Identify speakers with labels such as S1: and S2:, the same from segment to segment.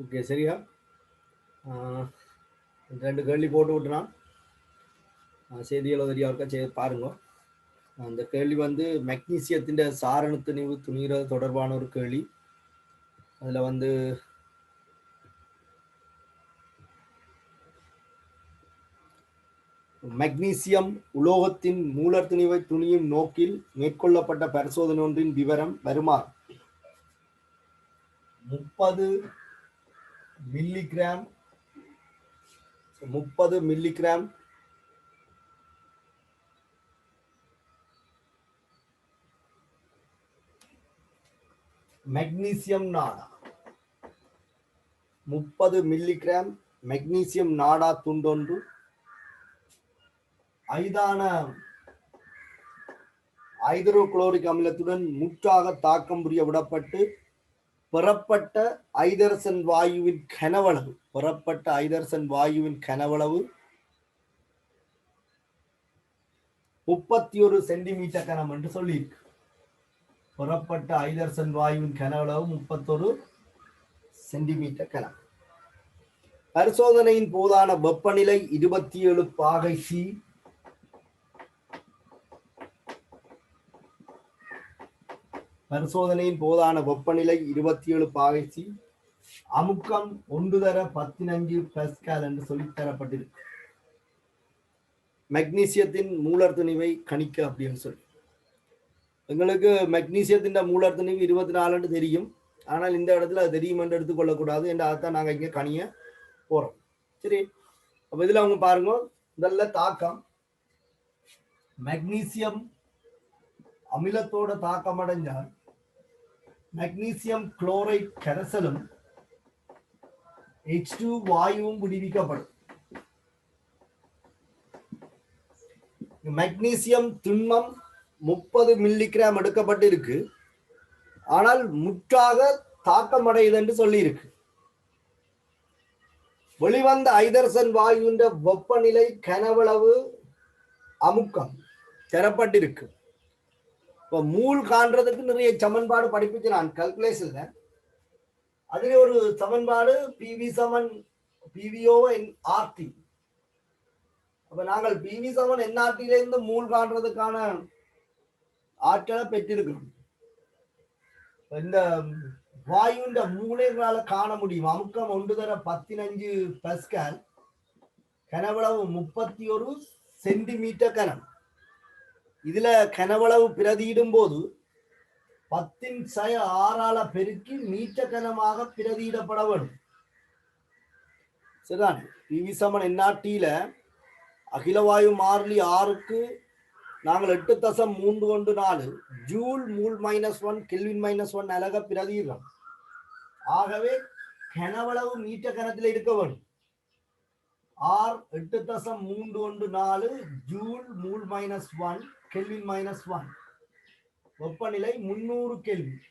S1: Okay சரியா. ரெண்டு கேள்வி போட்டு விட்டுனான் செய்திகளை தெரியாக்க பாருங்க. அந்த கேள்வி வந்து மெக்னீசியத்தின் சாரண துணிவு துணிகிறது தொடர்பான ஒரு கேள்வி. அதில் வந்து மெக்னீசியம் உலோகத்தின் மூலர் துணிவை துணியும் நோக்கில் மேற்கொள்ளப்பட்ட பரிசோதனை ஒன்றின் விவரம் வருமாறு. 30 மில்லிகிராம் மெக்னீசியம் நாடா 30 மில்லிகிராம் மெக்னீசியம் நாடா துண்டொன்று ஐதான ஐதரோகுளோரிக் அமிலத்துடன் முற்றாக தாக்கம் புரிய விடப்பட்டு பெறப்பட்ட ஐதரசன் வாயுவின் கனவளவு 31 சென்டிமீட்டர் கனம் என்று சொல்லியிருக்கு. பெறப்பட்ட ஐதரசன் வாயுவின் கனவளவு 31 சென்டிமீட்டர் கனம். பரிசோதனையின் போதான வெப்பநிலை 27 பாகை சி. பரிசோதனையின் போதான வெப்பநிலை 27 பாகை சி. அமுக்கம் 1/15 பாஸ்கல் என்று சொல்லித்தரப்பட்டிருக்கு. மெக்னீசியத்தின் மூலர் துணிவை கணிக்க அப்படின்னு சொல்லி எங்களுக்கு மெக்னீசியத்தின் மூலர் துணிவு 24 தெரியும். ஆனால் இந்த இடத்துல அது தெரியும் என்று எடுத்துக்கொள்ளக்கூடாது என்று அதைத்தான் நாங்கள் இங்கே கணிய போறோம். சரி, அப்ப இதுல அவங்க பாருங்க, முதல்ல தாக்கம் மெக்னீசியம் அமிலத்தோட தாக்கம் அடைஞ்சால் மெக்னீசியம் குளோரைட் கரைசலும் H2 வாயுவும் விடுவிக்கப்படும். மெக்னீசியம் திண்மம் 30 மில்லிகிராம் எடுக்கப்பட்டிருக்கு. ஆனால் முற்றாக தாக்கம் அடையுது என்று சொல்லி இருக்கு. வெளிவந்த ஐதரசன் வாயுவின் வெப்பநிலை கனவளவு அமுக்கம் தரப்பட்டிருக்கு. இப்போ மூல் காண்றதுக்கு நிறைய சமன்பாடு படிப்பிச்சு நான் கல்குலேஷன்ல. அதுல ஒரு சமன்பாடு PV = PV/NRT. அப்ப நாங்கள் PV = NRT இருந்து மூல் காண்றதுக்கான ஆற்றலை பெற்றிருக்கிறோம். இந்த வாயுண்ட மூளைகளால காண முடியும். அமுக்கம் 1/15 பாஸ்கல், கனவளவு 31 சென்டிமீட்டர் கனம். இதுல கனவளவு பிரதியிடும் போது 10⁶ பெருக்கி மீட்டர் கனமாக பிரதியிடப்பட வேண்டும். சரிதான். PV = NRT அகிலவாயு மாறிலி 6க்கு நாங்கள் 8.314 ஜூல் மூல் -1 கெல்வின் -1 அலக பிரதியிடுறோம். ஆகவே கனவளவு மீட்டர் கனத்தில் இருக்க வேண்டும். R 8.314 joule மூல் -1 kelvin -1. வெப்பநிலை 300 கெல்வின்.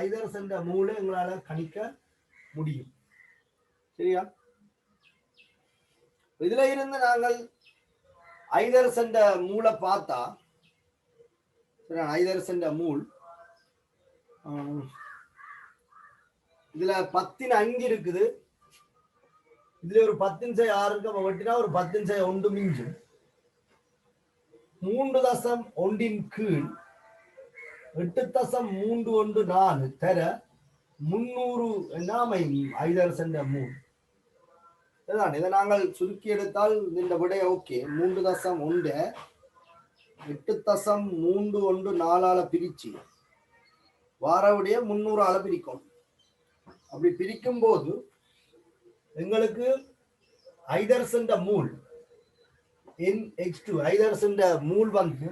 S1: ஐதரசன் மூலை எங்களால கணிக்க முடியும். சரியா? இதுல இருந்து நாங்கள் ஐதரசன் மூளை பார்த்தா, ஐதரசன் மூல் இதுல 10⁻5 இருக்குது. இதுல ஒரு 10⁻6 இருக்கு. வெட்டினா ஒரு 10⁻1 மிஞ்சும். 3.1 கீழ் 8.314 தர 300 ஐதரசன் மூல். இதை நாங்கள் சுருக்கி எடுத்தால் இந்த விடை ஓகே. 3.1 8.314 பிரிச்சு வாரவுடைய 300 பிரிக்கும். அப்படி பிரிக்கும் போது எங்களுக்கு ஐதரசன் மூல் NH2 ஐதரசன் மூல் வந்து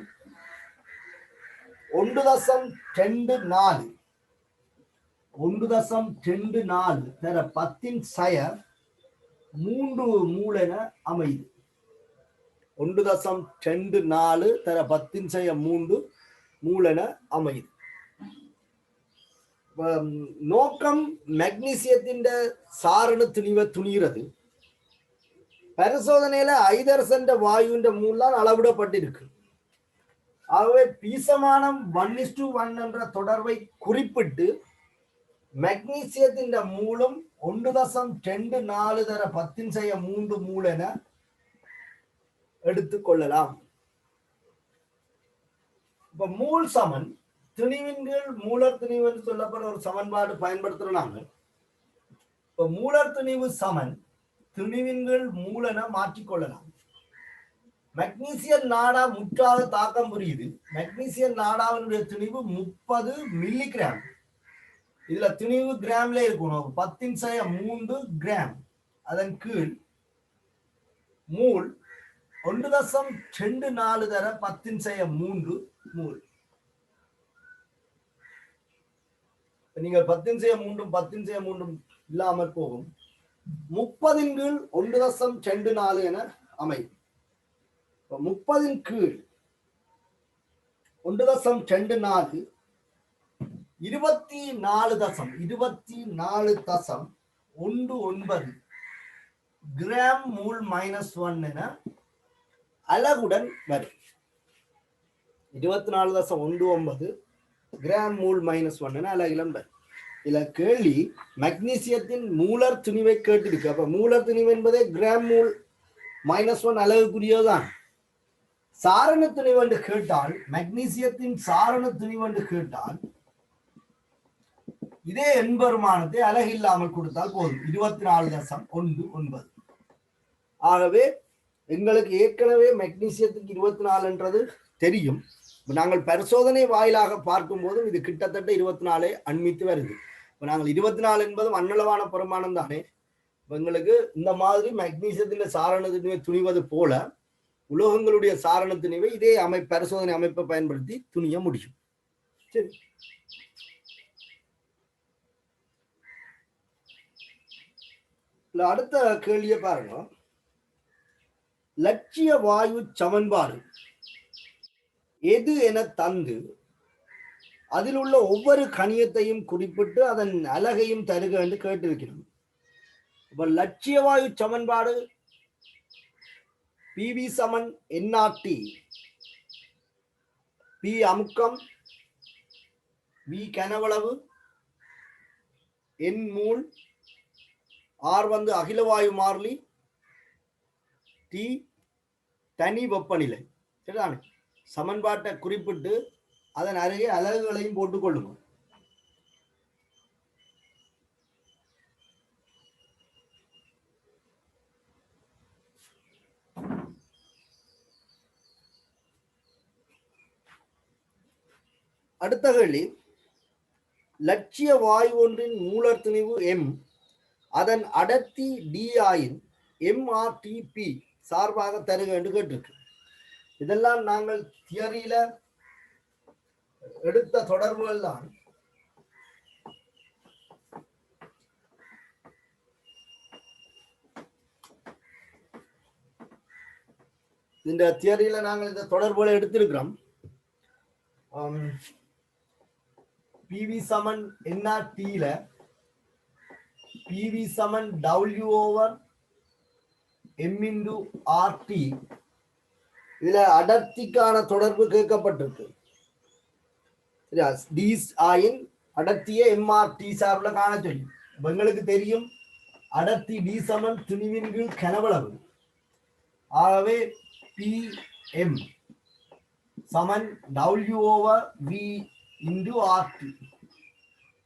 S1: 1.24 தர 10⁻3 மூல் என அமையுது. 1.24 தர 10⁻3 மூல் என அமையுது. நோக்கம் மெக்னீசியத்தின் சாரண துணிவை துணிகிறது. பரிசோதனையில ஐதரசன் வாயுவின் மூலம் அளவிடப்பட்டிருக்கு. ஆகவே பீசமானம் 1:1 என்ற தொடர்பை குறிப்பிட்டு மக்னீசியத்தின் மூலம் 1.24 தர 10⁻³ மூல் என எடுத்துக்கொள்ளலாம். இப்ப மூல் சமன் திணிவின் கீழ் மூலர் திணிவு என்று சொல்லப்படுற ஒரு சமன்பாடு பயன்படுத்துறாங்க. இப்ப மூலர் திணிவு சமன் திணிவின் கீழ் மூல் என மாற்றிக்கொள்ளலாம். மக்னீசியம் நாடா முற்றாக தாக்கம் புரியுது. மக்னீசியம் நாடாவினுடைய திணிவு 30 மில்லிகிராம். இதுல திணிவு கிராம்ல இருக்கணும். 10⁻³ கிராம். அதன் கீழ் மூல் 1.24 தர 10⁻³ மூல். நீங்க 10⁻³ 10⁻³ இல்லாமல் போகும். 30 கீழ் 1.24 என அமையும். 30 கீழ் 1.24 24.19 கிராம் மூல் -1 என அலகுடன் வரும். 24.19 கிராம் மூல் -1 என அலகிலம் வரும். இதுல கேள்வி மக்னீசியத்தின் மூலர் துணிவை கேட்டிருக்கு. அப்ப மூலர் துணிவு என்பதே கிராம் மூல் -1 அலகுக்குரியதுதான். சாரண துணிவு என்று கேட்டால், மக்னீசியத்தின் சாரண துணிவு என்று கேட்டால் இதே எண்பெருமானத்தை அலகு இல்லாமல் கொடுத்தால் போதும். 24.19. ஆகவே எங்களுக்கு ஏற்கனவே மக்னீசியத்துக்கு 24 என்றது தெரியும். நாங்கள் பரிசோதனை வாயிலாக பார்க்கும் போதும் இது கிட்டத்தட்ட 24 அண்மித்து வருது. இப்ப நாங்கள் 24 என்பதும் அன்னளவான பெருமானம் தானே. எங்களுக்கு இந்த மாதிரி மக்னீசியத்தின் சாரண துணிவை துணிவது போல உலோகங்களுடைய சாரண துணிவை இதே பரிசோதனை அமைப்பை பயன்படுத்தி துணிய முடியும். சரி, அடுத்த கேள்வியை பாருங்க. லட்சிய வாயு சமன்பாடு எது என தந்து அதில் உள்ள ஒவ்வொரு கணியத்தையும் குறிப்பிட்டு அதன் அலகையும் தருக என்று கேட்டிருக்கிறோம். இப்ப லட்சிய வாயு சமன்பாடு PV சமன் NRT, P அமுக்கம், V கனவளவு, N மூல், R அகிலவாயு மாறிலி, T தனி வெப்பநிலை. சரிதானே? சமன்பாட்டை குறிப்பிட்டு அதன் அருகே அலகுகளையும் போட்டுக் கொள்ளுங்கள். அடுத்த கேள்வி, லட்சிய வாயு ஒன்றின் மூலர் திணிவு M, அதன் அடர்த்தி D ஆயின் MRTP சார்பாக தருக என்று கேட்டிருக்கு. இதெல்லாம் நாங்கள் தியரியில எடுத்த தொடர்புகள் தான். இந்த தியரியில நாங்கள் இந்த தொடர்புகளை எடுத்திருக்கிறோம். PV சமன் NRT ல PV சமன் W/M/RT. இதுல அடர்த்திக்கான தொடர்பு கேட்கப்பட்டிருக்கு. சரியா? D ஆயின் அடர்த்தியை MRT சார்புல காண சொல்லி. எங்களுக்கு தெரியும் அடர்த்தி D சமன் துணிவின் கீழ் கனவளவு. ஆகவே PM சமன் W/V/RT.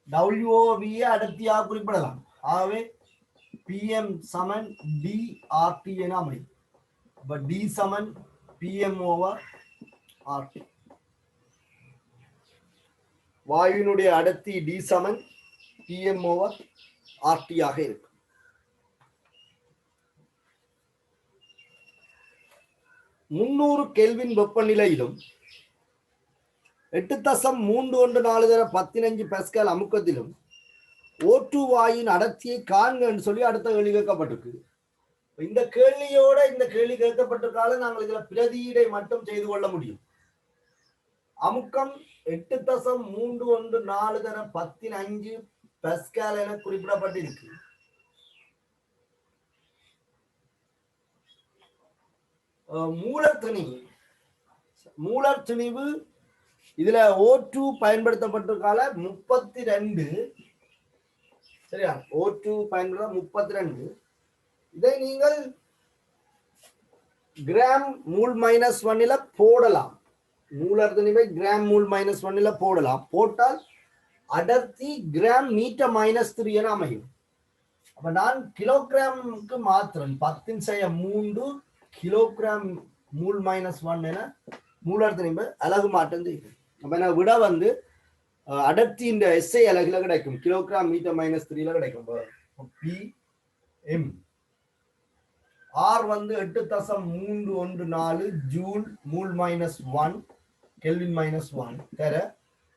S1: W/V அடர்த்தியாக குறிப்பிடலாம். ஆகவே PM சமன் DRT என அமையும். D சமன் PM/RT. வாயுவினுடைய அடர்த்தி D சமன் PM/RT ஆக இருக்கும். முன்னூறு கெல்வின் வெப்பநிலையிலும் 8.314 தர 15 பாஸ்கல் அமுக்கத்திலும் O2 வாயின் அடர்த்தியை காண்க என்று சொல்லி அடுத்த கேள்வி கேட்கப்பட்டிருக்கு. இந்த கேள்வியோட இந்த கேள்வி கேட்கப்பட்டிருக்கால நாங்கள் இதுல பிரதியீடை மட்டும் செய்து கொள்ள முடியும். அமுக்கம் 8.314 தர 15 பாஸ்கல் என குறிப்பிடப்பட்டிருக்கு. மூலர் திணிவு இதுல O2 பயன்படுத்தப்பட்டிருக்கால 32 சரியா? O2 பயன்படுத்த 32. இதை நீங்கள் கிராம் மூல் மைனஸ் ஒன்னில போடலாம். மூலர் திணிவை கிராம் மூல் மைனஸ் ஒன்னில போடலாம். போட்டால் அடர்த்தி கிராம் மீட்டர் -3 என அமையும். அப்ப நான் கிலோகிராமுக்கு மாத்திரம் 10⁻³ கிலோகிராம் மூல் -1 என மூலர் திணிவை அலகு மாற்றம் செய்யும். அப்ப நான் விட வந்து அடர்த்தி இந்த SI அலகுல கிடைக்கும். கிலோகிராம் மீட்டர் -3 கிடைக்கும். PM. R வந்து 8.314 ஜூல் மூல் -1 கெல்வின் -1 தர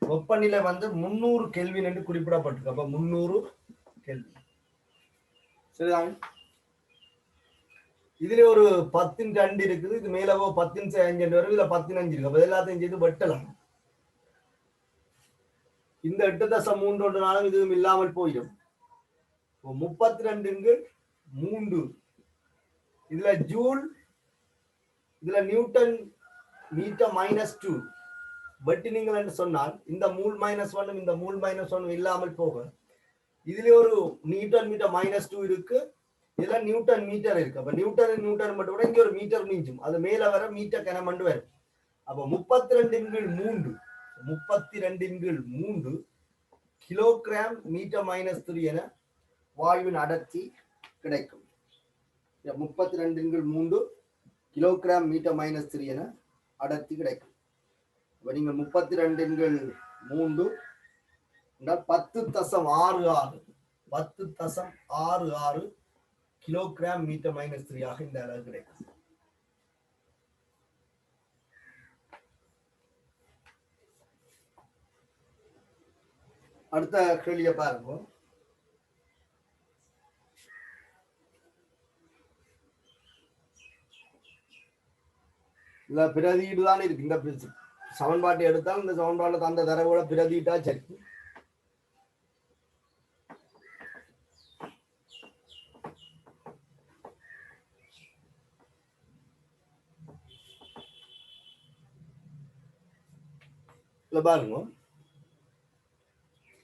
S1: வெப்பநிலை வந்து 300 கெல்வின் என்று குறிப்பிடப்பட்டிருக்கு. அப்ப 300 கெல்வின். சரிதான். இதுல ஒரு 10⁻2 இருக்குது. இது மேல 10⁻5 வரும். இதுல 15 இருக்கு. அப்ப எல்லாத்தையும் செய்து வெட்டலாம். இந்த 8.314 இதுவும் இல்லாமல் போயிடும். 32/3 இதுல ஜூல், இதுல நியூட்டன் மீட்டர் -2 வெட்டினீங்கள் என்று சொன்னால் இந்த மூல் -1 இந்த மூல் -1 இல்லாமல் போக இதுல ஒரு நியூட்டன் மீட்டர் -2 இருக்கு. இதுல நியூட்டன் மீட்டர் இருக்கு. அப்ப நியூட்டன் மட்டும் கூட இங்க ஒரு மீட்டர் மிஞ்சும். அது மேல வர மீட்டர் கனமண்டு வரும். அப்ப 32/3 கிலோகிராம் மீட்டர் -3 என வாயுவின் அடர்த்தி கிடைக்கும். 32/3 கிலோகிராம் மீட்டர் -3 என அடர்த்தி கிடைக்கும். அப்ப நீங்கள் 32/3 என்றால் 10.66 கிலோகிராம் மீட்டர் -3 ஆக இந்த அளவு கிடைக்கும். அடுத்த கேள்வியை பாருங்க. இந்த பிரதியீடு தான் இருக்கு. இந்த சமன்பாட்டை எடுத்தால் இந்த சமன்பாட்டில் தந்த தரவுகளை பிரதியிட்டா சரி. பாருங்க,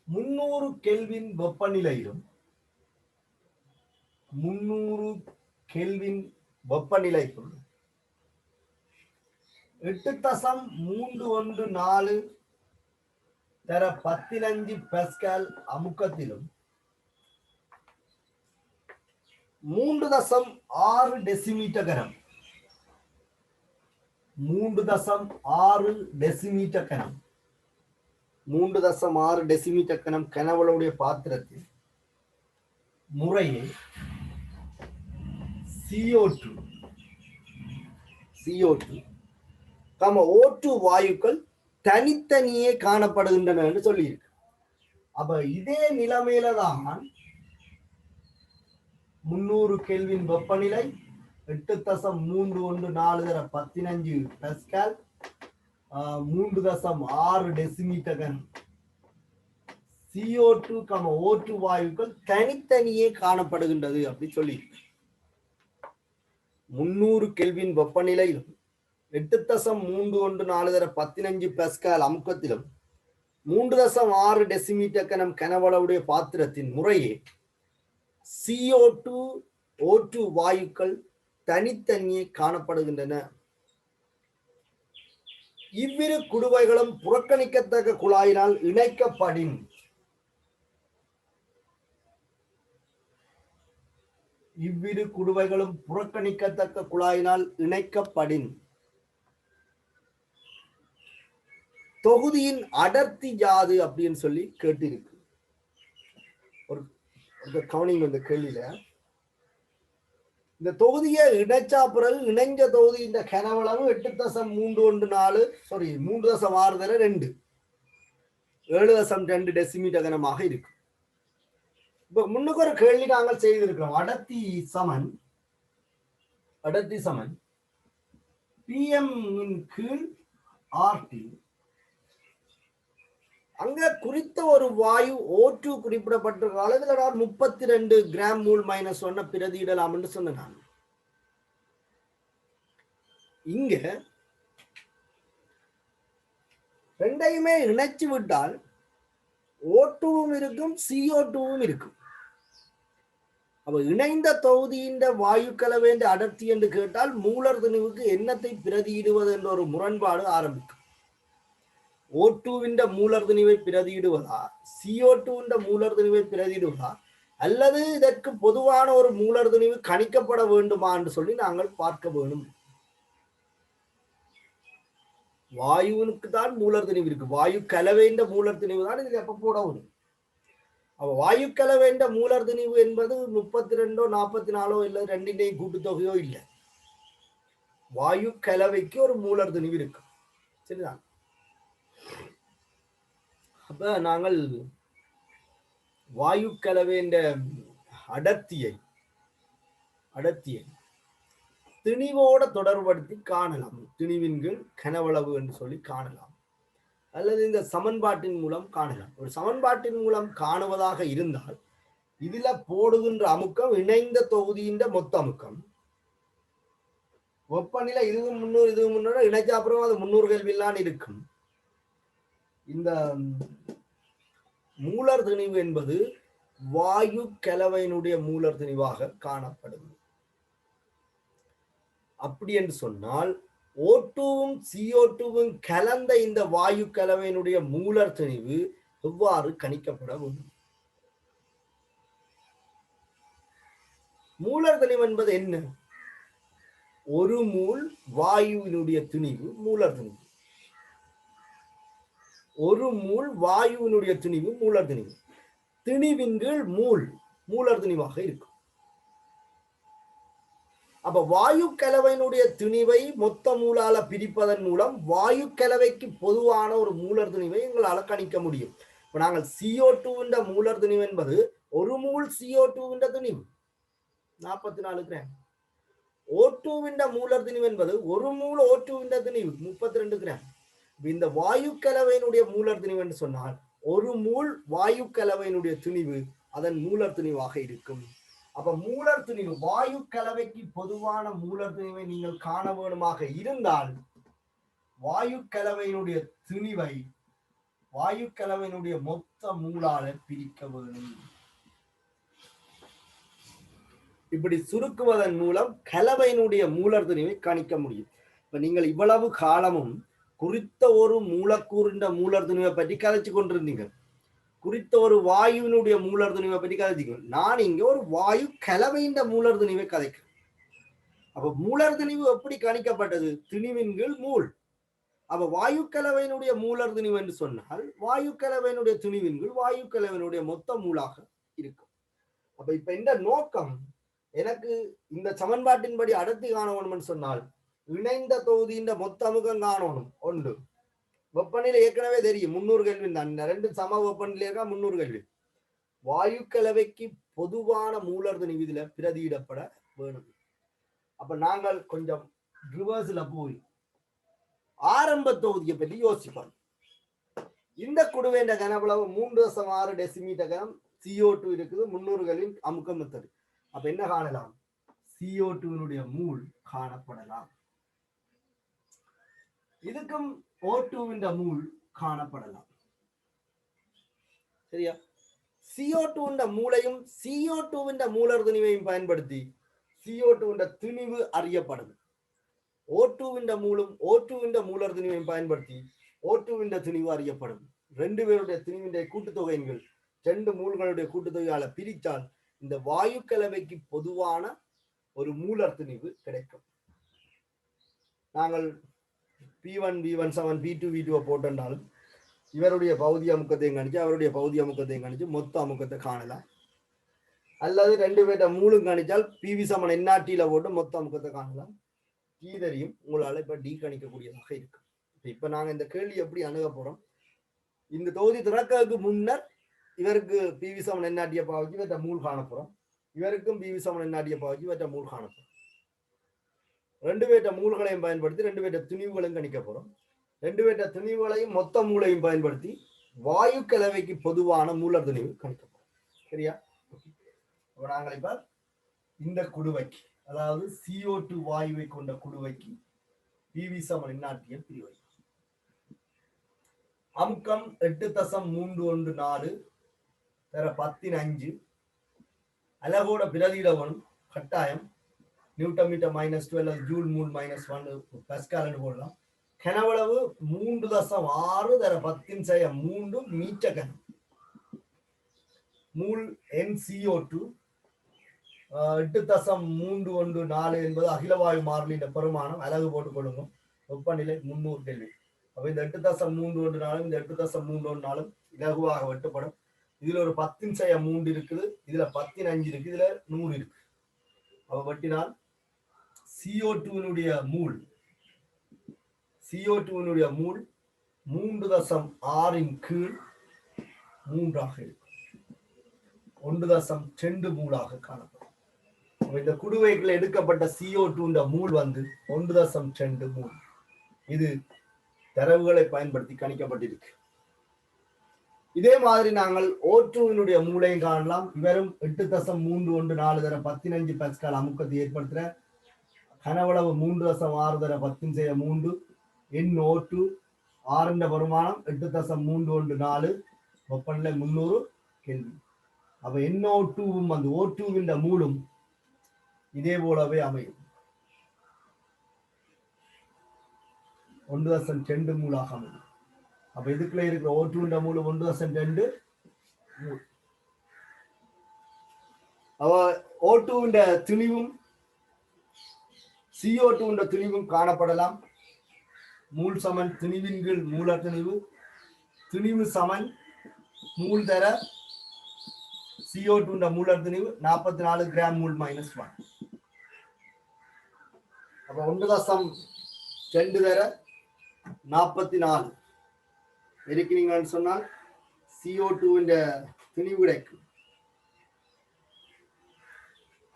S1: 300 கெல்வின் வெப்பநிலையிலும் 300 கெல்வின் வெப்பநிலைக்குள் 8.314 தர 15 பாஸ்கல் அமுக்கத்திலும் 3.6 டெசிமீட்டர் கனம் 3.6 டெசிமீட்டர் கனம் 3.6 டெசிமீட்டர் கனம் கனவளுடைய பாத்திரத்தில் முறையே CO2 O2 வாயுக்கள் தனித்தனியே காணப்படுகின்றன என்று சொல்லியிருக்கு. அப்ப இதே நிலைமையில தான் 300 கெல்வின் வெப்பநிலை 8.314 தர 15 பாஸ்கல் 3.6 டெசிமீட்டர் கனம் CO2, O2 வாயுக்கள் தனித்தனியே காணப்படுகின்றது அப்படி சொல்லியிருக்கு. 300 கெல்வின் வெப்பநிலையிலும் 8.314 தர 15 பாஸ்கல் அமுக்கத்திலும் 3.6 டெசிமீட்டர் கனம் கனவளவுடைய பாத்திரத்தின் முறையே CO2, O2 வாயுக்கள் தனித்தனியே காணப்படுகின்றன. இவ்விரு குடுவைகளும் புறக்கணிக்கத்தக்க குழாயினால் இணைக்கப்படின் தொகுதியின் அடர்த்தி யாது அப்படின்னு சொல்லி கேட்டிருக்கு. ஒரு கவனிங் இந்த கேள்வியில இந்த தொகுதியை இணைச்சா பிறகு இணைஞ்ச தொகுதி இந்த கனவளவு 8.314 3.6 தர 2 7.2 டெசிமீட்டர் கனமாக இருக்கு. இப்ப முன்னுக்கு ஒரு கேள்வி நாங்கள் செய்திருக்கிறோம். அடர்த்தி சமன் PM இன் கீழ் RT. அங்க குறித்த ஒரு வாயு O2 குறிப்பிடப்பட்டிருக்க அளவில் 32 கிராம் மூல் -1 பிரதியிடலாம் என்று சொன்னான். இங்க ரெண்டையுமே இணைச்சு விட்டால் O2வும் இருக்கும் CO2வும் இருக்கும். அப்ப இணைந்த தொகுதியின் வாயு கலவையின் அடர்த்தி என்று கேட்டால் மூலர் திணிவுக்கு என்னத்தை பிரதியிடுவது என்ற ஒரு முரண்பாடு ஆரம்பிக்கும். O2 மூலர் திணிவை பிரதியிடுவதா, CO2 மூலர் திணிவை பிரதியிடுவதா, அல்லது இதற்கு பொதுவான ஒரு மூலர் திணிவு கணிக்கப்பட வேண்டுமா என்று சொல்லி நாங்கள் பார்க்க வேண்டும். வாயுவுக்கு தான் மூலர் திணிவு இருக்கு, வாயு கலவையின் மூலர் திணிவு தான் இதுக்கு எப்ப போடவும். அப்ப வாயு கலவையின் மூலர் திணிவு என்பது 32 44 இல்லை ரெண்டினையும் கூட்டுத்தொகையோ இல்லை. வாயு கலவைக்கு ஒரு மூலர் திணிவு இருக்கு, சரிதான். அப்ப நாங்கள் வாயு கலவையின் அடர்த்தியை திணிவோட தொடர்படுத்தி காணலாம். திணிவின் கீழ் கனவளவு என்று சொல்லி காணலாம், அல்லது இந்த சமன்பாட்டின் மூலம் காணலாம். ஒரு சமன்பாட்டின் மூலம் காணுவதாக இருந்தால் இதுல போடுகின்ற அமுக்கம் இணைந்த தொகுதியின் மொத்த அமுக்கம். வெப்பநிலை இதுவும் 300 இதுவும் 300 இணைச்ச அப்புறம் அது 300 கெல்வின் இருக்கும். இந்த மூலர் திணிவு என்பது வாயு கலவையினுடைய மூலர் திணிவாக காணப்படும். அப்படி என்று சொன்னால் O2வும் CO2வும் கலந்த இந்த வாயு கலவையினுடைய மூலர் திணிவு எவ்வாறு கணிக்கப்பட வேண்டும்? மூலர் திணிவு என்பது என்ன? ஒரு மூல் வாயுவினுடைய திணிவு மூலர் திணிவு. ஒரு மூல் வாயுவினுடைய திணிவு மூலர் திணிவு. திணிவின் கீழ் மூலர் திணிவாக இருக்கும். அப்ப வாயு கலவையினுடைய திணிவை மொத்த மூலால பிரிப்பதன் மூலம் வாயு கலவைக்கு பொதுவான ஒரு மூலர் திணிவை எங்களால கணிக்க முடியும். இப்ப நாங்கள் CO2 மூலர் திணிவு என்பது ஒரு மூல் CO2 திணிவு 44 கிராம். O2 மூலர் திணிவு என்பது ஒரு மூல் O2 திணிவு 32 கிராம். இந்த வாயு கலவையினுடைய மூலர் திணிவு என்று சொன்னால் ஒரு மூல் வாயு கலவையினுடைய திணிவு அதன் மூலர் திணிவாக இருக்கும். அப்ப மூலர் திணிவு வாயு கலவைக்கு பொதுவான மூலர் திணிவை நீங்கள் காண வேண்டுமாக இருந்தால் வாயு கலவையினுடைய திணிவை வாயு கலவையினுடைய மொத்த மூலால பிரிக்க வேண்டும். இப்படி சுருக்குவதன் மூலம் கலவையினுடைய மூலர் திணிவை கணிக்க முடியும். இப்ப நீங்கள் இவ்வளவு காலமும் குறித்த ஒரு மூலக்கூறின் மூலர் திணிவை பற்றி கதைச்சு கொண்டிருந்தீங்க, குறித்த ஒரு வாயுவினுடைய மூலர் திணிவை பற்றி கதைச்சிங்க. நான் இங்க ஒரு வாயு கலவையின் மூலர் திணிவை கதைக்கிறேன். அப்ப மூலர் திணிவு எப்படி கணிக்கப்பட்டது? திணிவின் கீழ் மூல். அப்ப வாயு கலவையினுடைய மூலர் திணிவு என்று சொன்னால் வாயு கலவையினுடைய திணிவின் கீழ் வாயு கலவையினுடைய மொத்த மூலாக இருக்கும். அப்ப இப்ப இந்த நோக்கம் எனக்கு இந்த சமன்பாட்டின்படி அடர்த்தி காணணும் சொன்னால் இணைந்த தொகுதியின் மொத்த அமுகம் காணணும். ஒன்று, வெப்பநிலை ஏற்கனவே தெரியும் 300 கெல்வின் தான். ரெண்டு சம வெப்பநிலை 300 கெல்வின். வாயு கலவைக்கு பொதுவான மூலர் திணிவு இதுல பிரதியிடப்பட வேணும். அப்ப நாங்கள் கொஞ்சம் ரிவர்ஸ்ல போய் ஆரம்ப தொகுதியை பற்றி யோசிப்போம். இந்த குடுவேண்ட கனவளவு 3.6 டெசிமீட்டர் கனம் CO2 இருக்குது, 300 கெல்வின் அமுக்கம் மெத்தடு. அப்ப என்ன காணலாம்? CO2 மூல் காணப்படலாம். இதுக்கும் O2 மூல் காணப்படலாம். சரியா? CO2 மூலையும் CO2 மூலர் திணிவையும் பயன்படுத்தி CO2 திணிவு அறியப்படும். O2 மூலும் O2 மூலர் திணிவையும் பயன்படுத்தி O2 திணிவு அறியப்படும். ரெண்டு பேருடைய திணிவின் கூட்டுத்தொகைகள் ரெண்டு மூல்களுடைய கூட்டுத்தொகையால பிரித்தால் இந்த வாயு கலவைக்கு பொதுவான ஒரு மூலர் திணிவு கிடைக்கும். நாங்கள் P1 V17 P2 V2 போட்டாலும் இவருடைய பௌதிக அமுக்கத்தையும் கணிச்சு அவருடைய பௌதிக அமுக்கத்தையும் கணிச்சு மொத்த அமுக்கத்தை காணலாம். அல்லது ரெண்டு பேர்ட்ட மூலும் கணிச்சால் PV சமன் NRT போட்டு மொத்த அமுக்கத்தை காணலாம். தெரியும் உங்களால இப்ப டி கணிக்கக்கூடியதாக இருக்கு. இப்ப நாங்க இந்த கேள்வி எப்படி அணுக போறோம்? இந்த தொகுதி திறக்கிறதுக்கு முன்னர் இவருக்கு PV சமன் NRT பாவச்சு இவற்ற மூல் காணப்போறோம். இவருக்கும் PV சமன் NRT பாவச்சு இவற்ற மூல் காணப்போறோம். ரெண்டு பேர்ட்ட மூல்களையும் பயன்படுத்தி ரெண்டு பேர்ட்ட துணிவுகளையும் கணிக்க போறோம். ரெண்டு பேர்ட்ட துணிவுகளையும் மொத்த மூலையும் பயன்படுத்தி வாயு கலவைக்கு பொதுவான மூலர் துணிவு கணிக்க போறோம். சரியா? அப்ப நாங்கள் இப்ப இந்த குடுவைக்கு, அதாவது CO2 வாயுவை கொண்ட குடுவைக்கு PV சமன் NRT பிரிவை அமுக்கம் 8.314 தர 10 5 அலகோட பிரதியிட வேணும் கட்டாயம். நியூட்டன் மீட்டர் -12 ஜூல் மூல் -1 பஸ்கால் போடலாம். கனவளவு 3.6 தர 10⁻³ மீட்டர் கனம். மூல் NCO2 8.314 என்பது அகிலவாயு மாறிலியின் பெருமானம். அலகு போட்டுக் கொள்ளுங்க. வெப்பநிலை 300 கெல்வின். அப்ப இந்த 8.314 இந்த 8.314 இலகுவாக வெட்டப்படும். இதுல ஒரு 10⁻³ இருக்குது, இதுல 10⁻5 இருக்கு, இதுல 100 இருக்கு. அப்ப வெட்டினால் CO2 மூல் 3.6 கீழ் 3 இருக்கும். 1.2 மூலாக காணப்படும். இந்த குடுவைக்குள்ள எடுக்கப்பட்ட CO2 மூல் 1.2 மூல். இது தரவுகளை பயன்படுத்தி கணிக்கப்பட்டிருக்கு. இதே மாதிரி நாங்கள் O2 மூலையும் காணலாம். இவரும் 8.314 தர 15 பஸ்கால் அமுக்கத்தை ஏற்படுத்துற கனவளவு 3.6 தர 10⁻³ NO2 ஆறின் வருமானம் 8.314 வெப்பநிலை 300 கெல்வின். அப்ப NO2வும் O2 மூலும் இதே போலவே அமையும். 1.2 மூலாக அமையும். அப்ப இதுக்குள்ள இருக்கிற O2 மூல 1.2 மூல். அவ O2 திணிவும் CO2 திணிவும் காணப்படலாம். மூல் சமன் திணிவின் கீழ் மூல திணிவு, திணிவு சமன் மூல் தர CO2 மூல திணிவு 44 கிராம் மூல் -1. அப்ப 1.2 தர 44 இருக்கிறீங்கன்னு சொன்னால் CO2 திணிவு கிடைக்கும்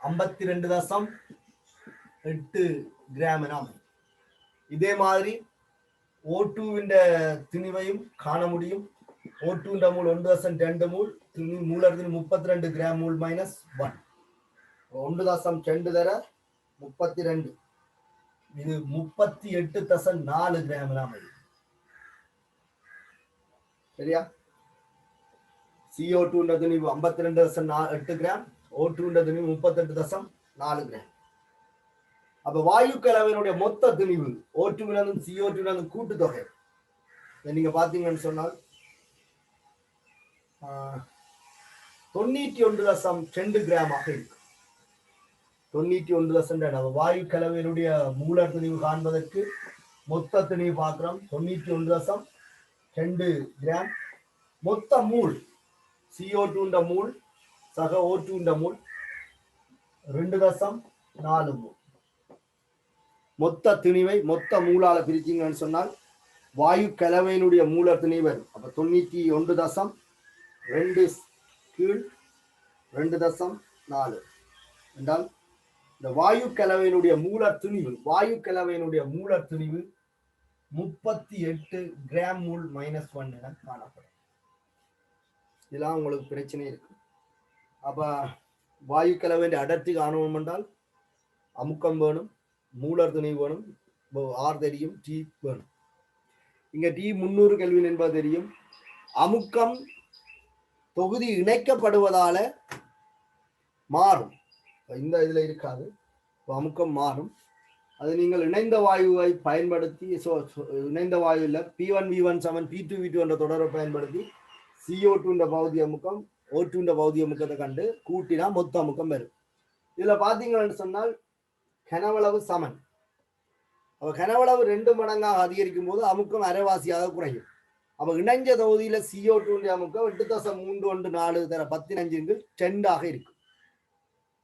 S1: 52.8 கிராம் என அமையும். இதே மாதிரி O2 திணிவையும் காண முடியும். O2 மூல் 1.2 மூல், மூலத்தின் 32 கிராம் மூல் -1. 1.2 தர 32 இது 38.4 கிராம் என அமையும். சரியா? CO2 திணிவு 52.8 கிராம், O2 திணிவு 38.4 கிராம். அப்ப வாயு கலவையினுடைய மொத்த திணிவு O2 CO2 கூட்டுத்தொகை நீங்க பாத்தீங்கன்னு சொன்னால் 91.2 கிராமாக இருக்கு. 91.2 வாயு கலவையினுடைய மூல திணிவு காண்பதற்கு மொத்த திணிவு பார்க்கிறோம் 91.2 கிராம். மொத்த மூல் CO2 மூல் சக O2 மூல் 2.4 மூல். மொத்த திணிவை மொத்த மூலால பிரிச்சிங்கன்னு சொன்னால் வாயு கலவையினுடைய மூல திணிவு அப்ப 91.2 கீழ் 2.4 என்றால் இந்த வாயு கலவையினுடைய மூல திணிவு 38 கிராம் மூல் -1 என காணப்படும். இதெல்லாம் உங்களுக்கு பிரச்சனை இருக்கு. அப்ப வாயு கலவை அடர்த்தி காணணும் என்றால் அமுக்கம் வேணும், மூலர் திணிவு வேணும், R தெரியும், T வேணும். இங்க T 300 கெல்வின் என்பது தெரியும். அமுக்கம் தொகுதி இணைக்கப்படுவதால மாறும். இந்த இதுல இருக்காது, அமுக்கம் மாறும். அது நீங்கள் இணைந்த வாயுவை பயன்படுத்தி இணைந்த வாயுல P1 V1 P2 V2 என்ற தொடரை பயன்படுத்தி CO2 பகுதி அமுக்கம் O2 பகுதி அமுக்கத்தை கண்டு கூட்டினா மொத்த அமுக்கம் வரும். இதுல பாத்தீங்கன்னு சொன்னால் கனவளவு சமன். அப்ப கனவளவு 2 மடங்காக அதிகரிக்கும் போது அமுக்கம் அரைவாசியாக குறையும். அப்ப இணைஞ்ச தொகுதியில CO2 அமுக்கம் 8.314 தர 15 10 இருக்கும்.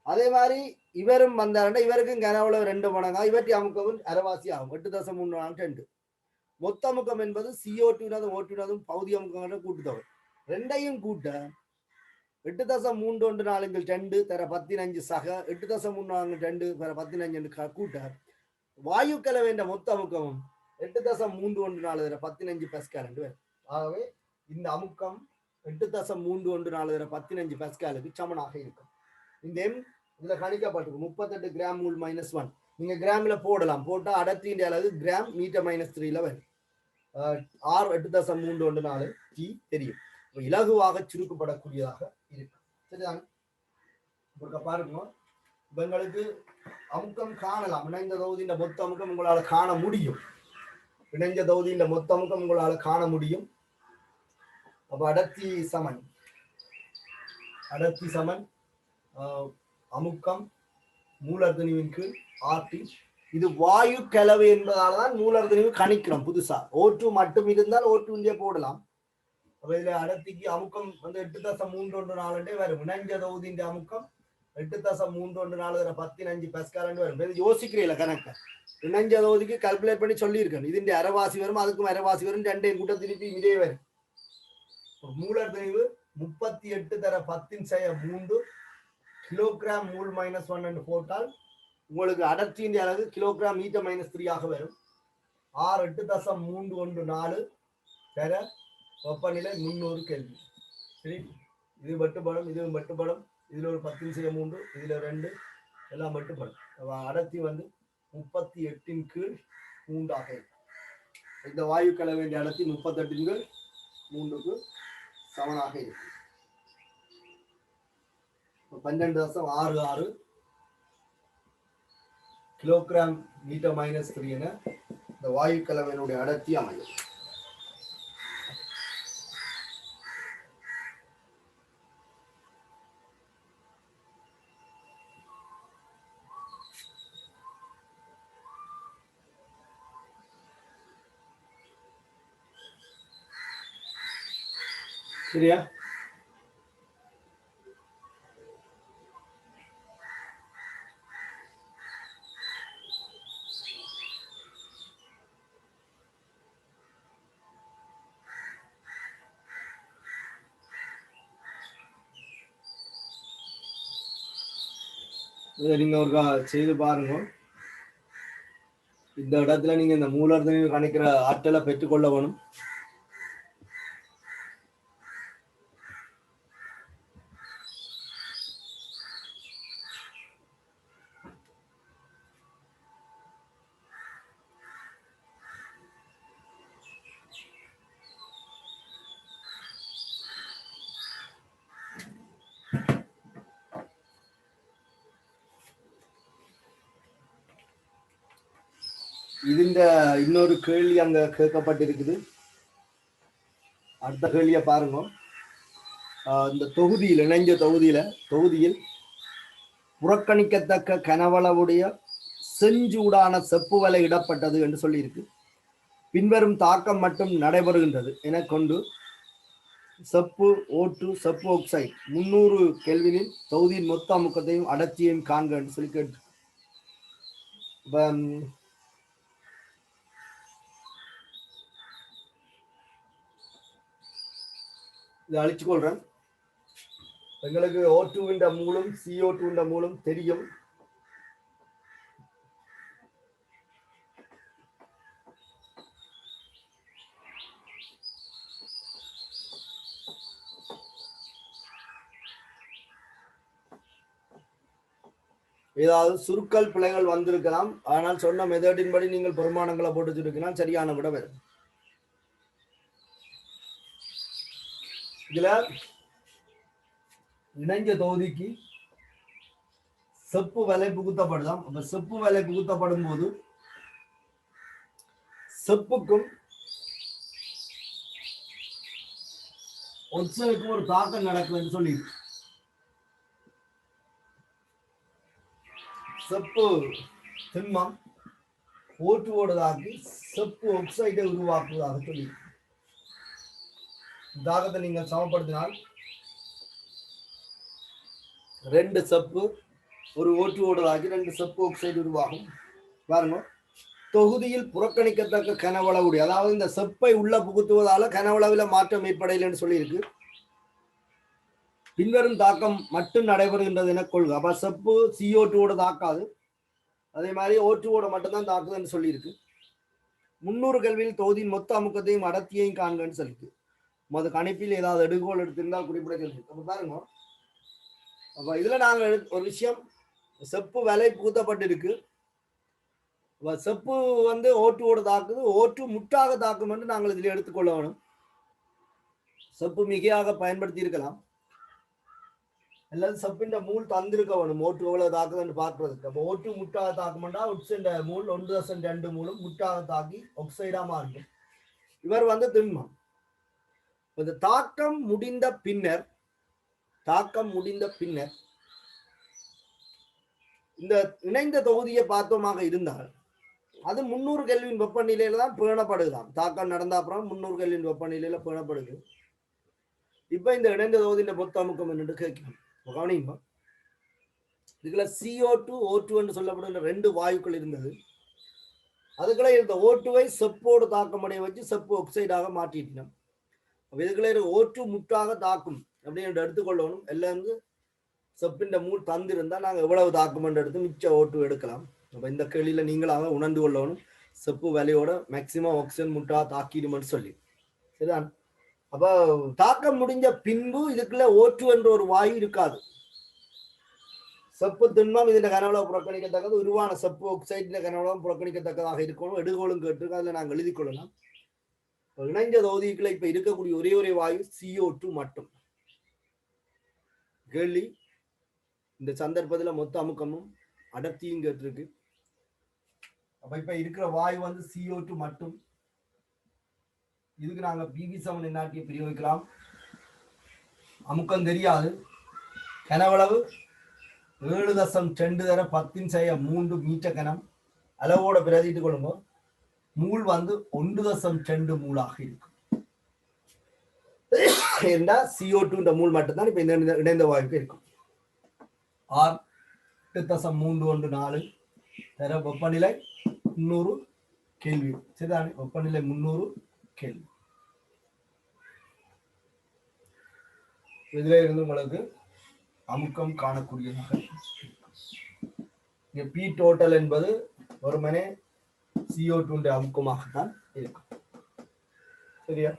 S1: அதே மாதிரி இவரும் வந்தாருன்னா இவருக்கும் கனவளவு 2 மடங்கா இவற்றை அமுக்கவும் அரைவாசி ஆகும் 8.342. மொத்த அமுக்கம் என்பது CO2 O2 பகுதி அமுக்கங்களோட கூட்டுத்தொகை. ரெண்டையும் கூட்ட 8.314 2 தர 15 சக 8.342 தர 15 கூட்ட வாயு கலவை என்ற மொத்த அமுக்கமும் 8.314 தர 15 பஸ்கால் என்று வரும். ஆகவே இந்த அமுக்கம் 8.314 தர 15 பஸ்காலுக்கு சமனாக இருக்கும். இந்த எம் இதுல கணிக்கப்பட்டிருக்கு 38 கிராம் மூல் -1. நீங்க கிராம்ல போடலாம், போட்டா அடர்த்தியின் அளவு கிராம் மீட்டர் -3 வரும். R 8.314 T தெரியும். இலகுவாக சுருக்கப்படக்கூடியதாக இருக்கும். சரிதான்? இப்ப பாருங்க, இப்ப எங்களுக்கு அமுக்கம் காணலாம். இணைந்த தொகுதியின் மொத்த அமுக்கம் உங்களால காண முடியும். இணைஞ்ச தொகுதியின் மொத்த அமுக்கம் உங்களால காண முடியும். அப்ப அடர்த்தி சமன் அமுக்கம் மூலர்திணிவின் கீழ் ஆர்டி. இது வாயு கலவை என்பதால்தான் மூலர்திணிவு கணிக்கிறோம். புதுசா O2 மட்டும் இருந்தால் O2 இங்கே போடலாம். அப்ப இதுல அடர்த்திக்கு அமுக்கம் வந்து 8.314 வரும். இணைஞ்ச தொகுதியின் அமுக்கம் 8.314 10 பஸ்கால் வரும். யோசிக்கிறீங்களா கணக்கு? இணைஞ்ச தொகுதிக்கு கால்குலேட் பண்ணி சொல்லியிருக்கேன். இதுന്റെ அரைவாசி வரும், அதுக்கும் அரைவாசி வரும், ரெண்டையும் கூட்ட திருப்பி இதே வரும். மூலர்திணிவு 38/10⁻³ கிலோகிராம் மூல் -1 என்று போட்டால் உங்களுக்கு அடர்த்தியின் அளவு கிலோகிராம் மீட்டர்-3 ஆக வரும். 8.314 தர வெப்பநிலை 300 கெல்வின். சரி, இது வெட்டுப்படும், இதுவும் வெட்டுப்படும். இதுல ஒரு 10⁻3, இதுல 2 எல்லாம் வெட்டுப்படும். அடர்த்தி வந்து 38/3 ஆக இருக்கும். இந்த வாயு கலவை வேண்டிய அடர்த்தி 38/3க்கு சமனாக இருக்கும். 12.66 கிலோகிராம் மீட்டர்-3 என இந்த வாயு கலவையினுடைய அடர்த்தி அமையும். சரியா? நீங்க ஒரு செய்து பாருங்க. இந்த இடத்துல நீங்க இந்த மூலர்திணிவு கணிக்கிற ஆற்றலை பெற்றுக்கொள்ள வேணும். இதுண்ட இன்னொரு கேள்வி அங்க கேட்கப்பட்டிருக்குது. அடுத்த கேள்வியை பாருங்க. இந்த தொகுதியில் இணைஞ்ச தொகுதியில் புறக்கணிக்கத்தக்க கனவளவுடைய செஞ்சூடான செப்பு வலை இடப்பட்டது என்று சொல்லியிருக்கு. பின்வரும் தாக்கம் மட்டும் நடைபெறுகின்றது என கொண்டு செப்பு O2 செப்பு ஆக்சைடு 300 கெல்வினில் தொகுதியின் மொத்த அமுக்கத்தையும் அடர்த்தியையும் காண்க என்று சொல்லி கேட்டு இதை அழிச்சுக்கொள்றேன். எங்களுக்கு O2 மூலம் CO2 மூலம் தெரியும். ஏதாவது சுருக்கல் பிழைகள் வந்திருக்கலாம். ஆனால் சொன்ன மெத்தடின் படி நீங்கள் பெருமானங்களை போட்டு வச்சிருக்கலாம், சரியான விட வரும். இதுல இணைஞ்ச தொகுதிக்கு செப்பு விலை புகுத்தப்படலாம். அப்ப செப்பு விலை புகுத்தப்படும் போது செப்புக்கும் ஒட்சனுக்கும் ஒரு தாக்கம் நடக்குதுன்னு சொல்லி செப்பு திண்மம் O2வோடதாக்கி செப்பு ஆக்சைடை உருவாக்குவதாக சொல்லி தாக்கத்தை நீங்கள் சமப்படுத்தினால் 2 செப்பு ஒரு O2வோடதாக்கி 2 செப்பு ஆக்சைடு உருவாகும். பாருங்க, தொகுதியில் புறக்கணிக்கத்தக்க கனவளவுடைய, அதாவது இந்த செப்பை உள்ள புகுத்துவதால கனவளவில் மாற்றம் ஏற்படையில்லைன்னு சொல்லியிருக்கு. பின்வரும் தாக்கம் மட்டும் நடைபெறுகின்றது என கொள்க. அப்ப செப்பு CO2வோட தாக்காது, அதே மாதிரி O2வோட மட்டும்தான் தாக்குதுன்னு சொல்லியிருக்கு. 300 கெல்வியில் தொகுதியின் மொத்த அமுக்கத்தையும் அடர்த்தியையும் காண்கன்னு சொல்லிருக்கு. மொத கணிப்பில் ஏதாவது எடுகோல் எடுத்திருந்தால் குறிப்பிட சொல்லிருக்கு. அப்ப பாருங்க, அப்ப இதுல நாங்கள் ஒரு விஷயம், செப்பு விலை புகுத்தப்பட்டிருக்கு. செப்பு வந்து O2வோட தாக்குது, O2 முட்டாக தாக்கும் என்று நாங்கள் இதில் எடுத்துக்கொள்ள வேணும். செப்பு மிகையாக பயன்படுத்தி இருக்கலாம். அல்லது செப்பின் மூல் தந்திருக்க வேணும் ஓட்டு எவ்வளவு தாக்குதுன்னு பார்க்கறதுக்கு. அப்போ ஓட்டு முட்டாக தாக்குமெண்டா ஒட்ஸின் மூல் 1.2 மூலம் முட்டாக தாக்கி ஒக்சைடா மாறும். இவர் வந்து திண்மம். இந்த தாக்கம் முடிந்த பின்னர் இந்த இணைந்த தொகுதியை பார்த்தோமாக இருந்தால் அது 300 கெல்வின் வெப்பநிலையில தான் பேணப்படுதாம். தாக்கம் நடந்த அப்புறம் 300 கெல்வின் வெப்பநிலையில பேணப்படுது. இப்ப இந்த இணைந்த தொகுதியின் மொத்த அமுக்கம் என்னன்னு கேட்கணும். கவனிங்க, இதுல CO2 O2 என்று சொல்லப்படுகிற 2 வாயுக்கள் இருந்தது. அதுக்குள்ள இந்த O2வை செப்போடு தாக்கமடைய வச்சு செப்பு ஆக்சைடாக மாற்றிட்டோம். இதுக்குள்ள O2 முட்டாக தாக்கும் அப்படின்னு எடுத்துக்கொள்ளணும். எல்லாம் வந்து செப்பின் மூல் தந்திருந்தா நாங்க எவ்வளவு தாக்கம் எடுத்து மிச்ச O2 எடுக்கலாம். அப்ப இந்த கேள்வியில நீங்களாக உணர்ந்து கொள்ளணும் செப்பு விலையோட மேக்சிமம் ஆக்சிஜன் முட்டா தாக்கிடுமென்னு சொல்லி. சரிதான். அப்ப தாக்கம் முடிஞ்ச பின்பு இதுக்குள்ள O2 என்ற ஒரு வாயு இருக்காது. செப்பு திண்மம் இதன் கனவளவு புறக்கணிக்கத்தக்கது. உருவான செப்பு ஆக்சைடின் கனவளவு புறக்கணிக்கத்தக்கதாக இருக்கணும். எடுகோளும் கேட்டு அதில் நாங்கள் எழுதி கொள்ளலாம். இணைஞ்ச தொகுதிக்குள்ள இப்ப இருக்கக்கூடிய ஒரே வாயு CO2 மட்டும். கேள்வி இந்த சந்தர்ப்பத்துல மொத்த அமுக்கமும் அடர்த்தியும் கேட்டிருக்கு. அப்ப இப்ப இருக்கிற வாயு வந்து CO2 மட்டும். இதுக்கு நாங்க PV7 என்னாட்டியை பிரயோகிக்கலாம். அமுக்கம் தெரியாது. கனவளவு 7.2 தர 10⁻³ மீட்டர் கனம். அளவோட பிரதிட்டு கொள்ளுங்க. மூல் வந்து 1.2 மூலாக இருக்கும். CO2 மூல் மட்டும்தான் இப்ப இந்த இணைந்த வாயுக்கு இருக்கும். 8.314 தர வெப்பநிலை 300 கெல்வி. சரிதானே? வெப்பநிலை 300 கெல்வி. இதுல இருந்து உங்களுக்கு அமுக்கம் காணக்கூடியதாக இங்க P டோட்டல் என்பது ஒருமனே CO2 அமுக்கமாகத்தான் இருக்கும். சரியா?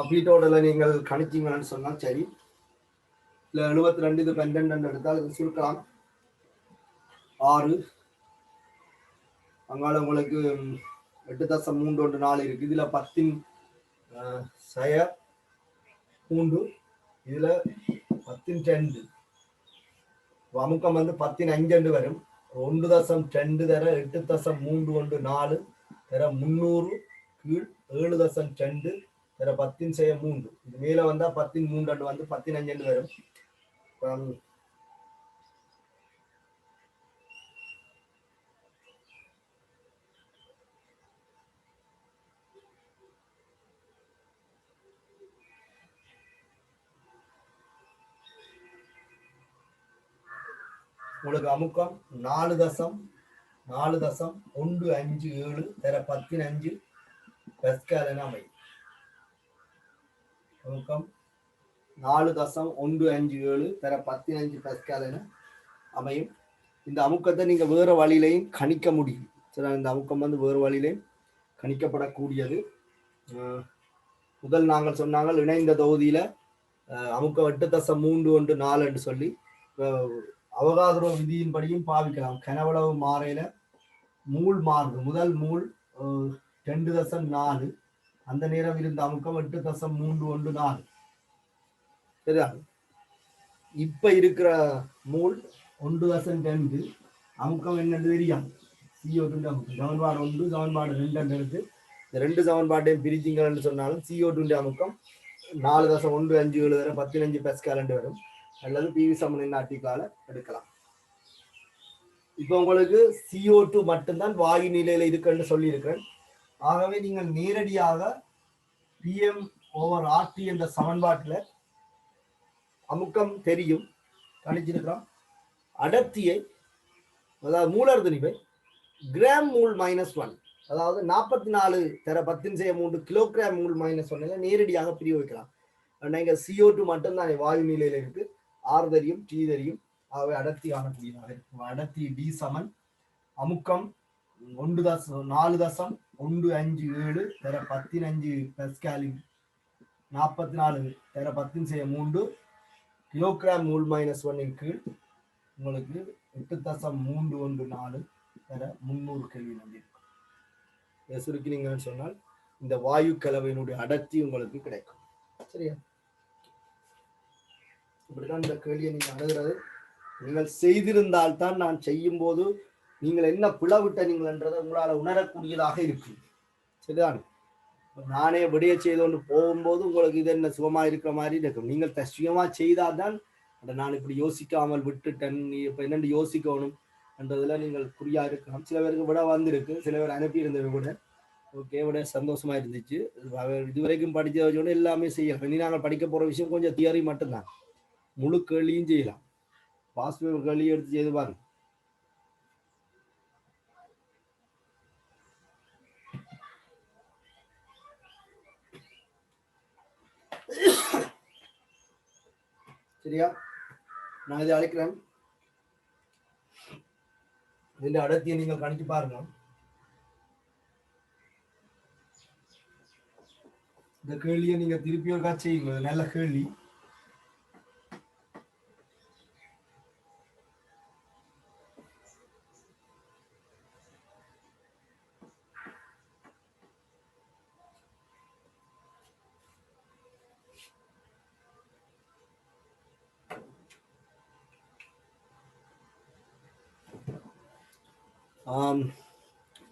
S1: P டோட்டலை நீங்கள் கணிச்சீங்கன்னு சொன்னா சரி. இல்ல 72 இது 12 எடுத்தால் இது சுருக்கலாம். 6 அங்கால உங்களுக்கு 8.314 இருக்கு. இதுல 10⁻3 இதுல 10⁻2 அமுக்கம் வந்து 10⁻5 வரும். 1.2 தர 8.314 தர 300 கீழ் 7.2 தர 10⁻3. இது மேல வந்தா 10⁻3 வந்து 10⁻5 வரும். உங்களுக்கு அமுக்கம் 4.157 தர 15 பாஸ்கல் என அமையும். அமுக்கம் 4.157 தர 15 பாஸ்கல் என அமையும். இந்த அமுக்கத்தை நீங்க வேற வழியிலையும் கணிக்க முடியும். சரி, இந்த அமுக்கம் வந்து வேறு வழியிலையும் கணிக்கப்படக்கூடியது. முதல் நாங்கள் சொன்னாங்கள் இணைந்த தொகுதியில அமுக்கம் 8.314 என்று சொல்லி அவகாதரோ விதியின்படியும் பாவிக்கலாம். கனவளவு மாறையில மூல் மாறுது. முதல் மூல் 2.4. அந்த நேரம் இருந்த அமுக்கம் 8.314. சரியா? இப்ப இருக்கிற மூல் 1.2. அமுக்கம் என்னன்னு தெரியும். CO2 அமுக்கம் சமன்பாடு 1 சமன்பாடு 2 எடுத்து இந்த 2 சமன்பாட்டையும் பிரிச்சிங்கன்னு சொன்னாலும் CO2 அமுக்கம் 4.157 தர 15 பாஸ்கல் வரும். அல்லது PV7 ஆர்டிகளால எடுக்கலாம். இப்போ உங்களுக்கு CO2 மட்டும்தான் வாயு நிலையில இருக்குன்னு சொல்லியிருக்கிறேன். ஆகவே நீங்கள் நேரடியாக PM/RT என்ற சமன்பாட்டில் அமுக்கம் தெரியும் கணிச்சிருக்கிறோம். அடர்த்தியை அதாவது மூலர் திணிவை கிராம் மூல் -1 அதாவது 44 தர 10⁻3 கிலோகிராம் மூல் -1 நேரடியாக பிரயோகிக்கலாம். நீங்க CO2 மட்டும்தான் வாயு நிலையில இருக்கு. R தெரியும், T தெரியும். ஆகவே அடர்த்தி காணக்கூடியதாக இருக்கும். அடர்த்தி D சமன் அமுக்கம் 4.157 தர 15 பாஸ்கலின் 44 தர 10⁻3 கிலோகிராம் மூல் -1 கீழ் உங்களுக்கு 8.314 தர 300 கெல்வின் இருக்கும். இதை சுருக்கினீங்கன்னு சொன்னால் இந்த வாயு கலவையினுடைய அடர்த்தி உங்களுக்கு கிடைக்கும். சரியா? இப்படிதான் இந்த கேள்வியை நீங்க அணுகிறது. நீங்கள் செய்திருந்தால்தான் நான் செய்யும் போது நீங்கள் என்ன பிளவிட்ட நீங்கள்ன்றதை உங்களால் உணரக்கூடியதாக இருக்கும். சரிதான். நானே விடைய செய்து கொண்டு போகும்போது உங்களுக்கு இது என்ன சுகமா இருக்கிற மாதிரி இருக்கும். நீங்கள் சுயமா செய்தால்தான் அதை நான் இப்படி யோசிக்காமல் விட்டுட்டேன், நீ இப்ப என்னென்னு யோசிக்கணும் என்றதுல நீங்கள் குறியா இருக்கலாம். சில பேருக்கு விட வந்திருக்கு, சில பேர் அனுப்பி இருந்தது கூட ஓகே விட சந்தோஷமா இருந்துச்சு. இதுவரைக்கும் படிச்சதை வச்சோட எல்லாமே செய்யலாம். இனி நாங்கள் படிக்க போற விஷயம் கொஞ்சம் தியரி மட்டும்தான். முழு கேள்வியும் செய்யலாம். பாசிட்டிவ் கேள்வி எடுத்து செய்து பாருங்க. சரியா, நான் இதை அழைக்கிறேன். இந்த அடர்த்தியை நீங்கள் கணிச்சு பாருங்க. இந்த கேள்வியை நீங்க திருப்பி ஒருக்கா செய்யுங்க. நல்ல கேள்வி.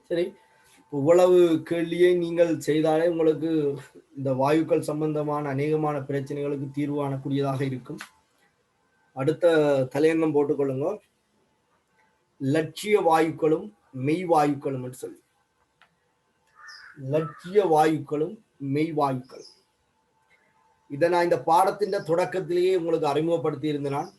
S1: சரி, இவ்வளவு கேள்வியை நீங்கள் செய்தாலே உங்களுக்கு இந்த வாயுக்கள் சம்பந்தமான அநேகமான பிரச்சனைகளுக்கு தீர்வு காணக்கூடியதாக இருக்கும். அடுத்த தலையங்கம் போட்டுக்கொள்ளுங்க, லட்சிய வாயுக்களும் மெய் வாயுக்களும் என்று சொல்லி. லட்சிய வாயுக்களும் மெய் வாயுக்களும் இதை நான் இந்த பாடத்தின் தொடக்கத்திலேயே உங்களுக்கு அறிமுகப்படுத்தி இருந்தேன்.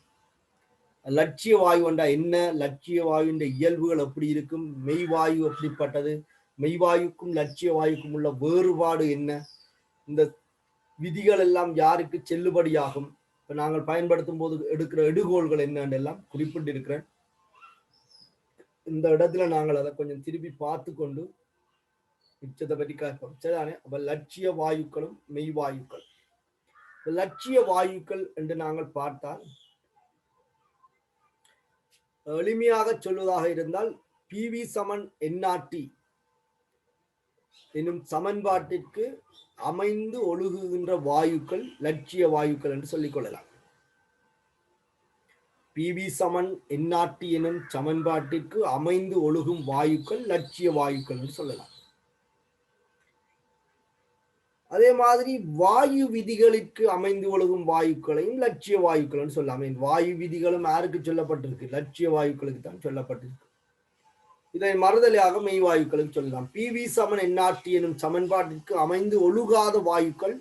S1: லட்சிய வாயு என்றா என்ன, லட்சிய வாயுன்ற இயல்புகள் எப்படி இருக்கும், மெய்வாயு எப்படிப்பட்டது, மெய்வாயுக்கும் லட்சிய வாயுக்கும் உள்ள வேறுபாடு என்ன, இந்த விதிகள் எல்லாம் யாருக்கு செல்லுபடியாகும், இப்ப நாங்கள் பயன்படுத்தும் போது எடுக்கிற எடுகோள்கள் என்னென்னெல்லாம் குறிப்பிட்டிருக்கிறேன். இந்த இடத்துல நாங்கள் அதை கொஞ்சம் திருப்பி பார்த்து கொண்டு மிச்சத்தை பற்றி கேட்போம். சரிதானே. அப்ப லட்சிய வாயுக்களும் மெய்வாயுக்கள். லட்சிய வாயுக்கள் என்று நாங்கள் பார்த்தால் எளிமையாக சொல்வதாக இருந்தால் பிவி சமன் என்ஆர்டி என்னும் சமன்பாட்டிற்கு அமைந்து ஒழுகுகின்ற வாயுக்கள் லட்சிய வாயுக்கள் என்று சொல்லிக் கொள்ளலாம். பிவி சமன் என்ஆர்டி எனும் சமன்பாட்டிற்கு அமைந்து ஒழுகும் வாயுக்கள் லட்சிய வாயுக்கள் என்று சொல்லலாம். அதே மாதிரி வாயு விதிகளுக்கு அமைந்து ஒழுகும் வாயுக்களையும் லட்சிய வாயுக்கள் சொல்லலாம். வாயு விதிகளும் யாருக்கு சொல்லப்பட்டிருக்கு, லட்சிய வாயுக்களுக்கு தான் சொல்லப்பட்டிருக்கு. இதை மறுதலையாக மெய் வாயுக்களுக்கு சொல்லலாம். பிவி சமன் என்ஆர்டி எனும் சமன்பாட்டிற்கு அமைந்து ஒழுகாத வாயுக்கள்